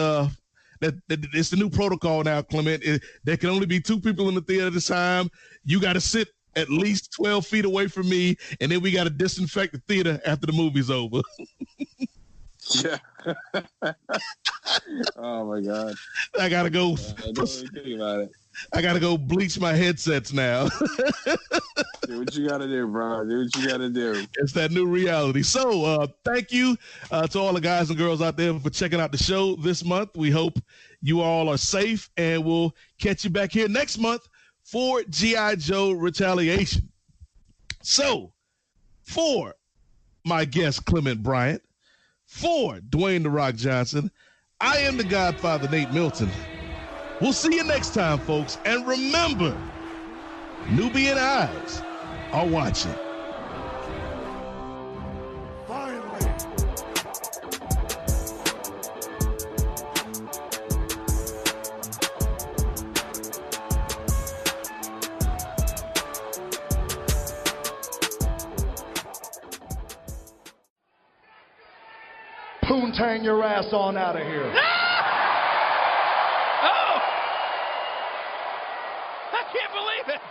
S4: It's the new protocol now, Clement. There can only be 2 people in the theater at a time. You got to sit at least 12 feet away from me, and then we got to disinfect the theater after the movie's over.
S5: Yeah. Oh my God.
S4: I gotta go.
S5: I don't really think about it.
S4: I gotta go bleach my headsets now.
S5: Do what you gotta do, bro. Do what you gotta do.
S4: It's that new reality. So thank you to all the guys and girls out there for checking out the show this month. We hope you all are safe, and we'll catch you back here next month for G.I. Joe Retaliation. So for my guest, Clement Bryant, for Dwayne "The Rock" Johnson, I am the Godfather, Nate Milton. We'll see you next time, folks. And remember, Nubian eyes are watching.
S3: Finally. Poontang your ass on out of here.
S10: Oh! I can't believe it!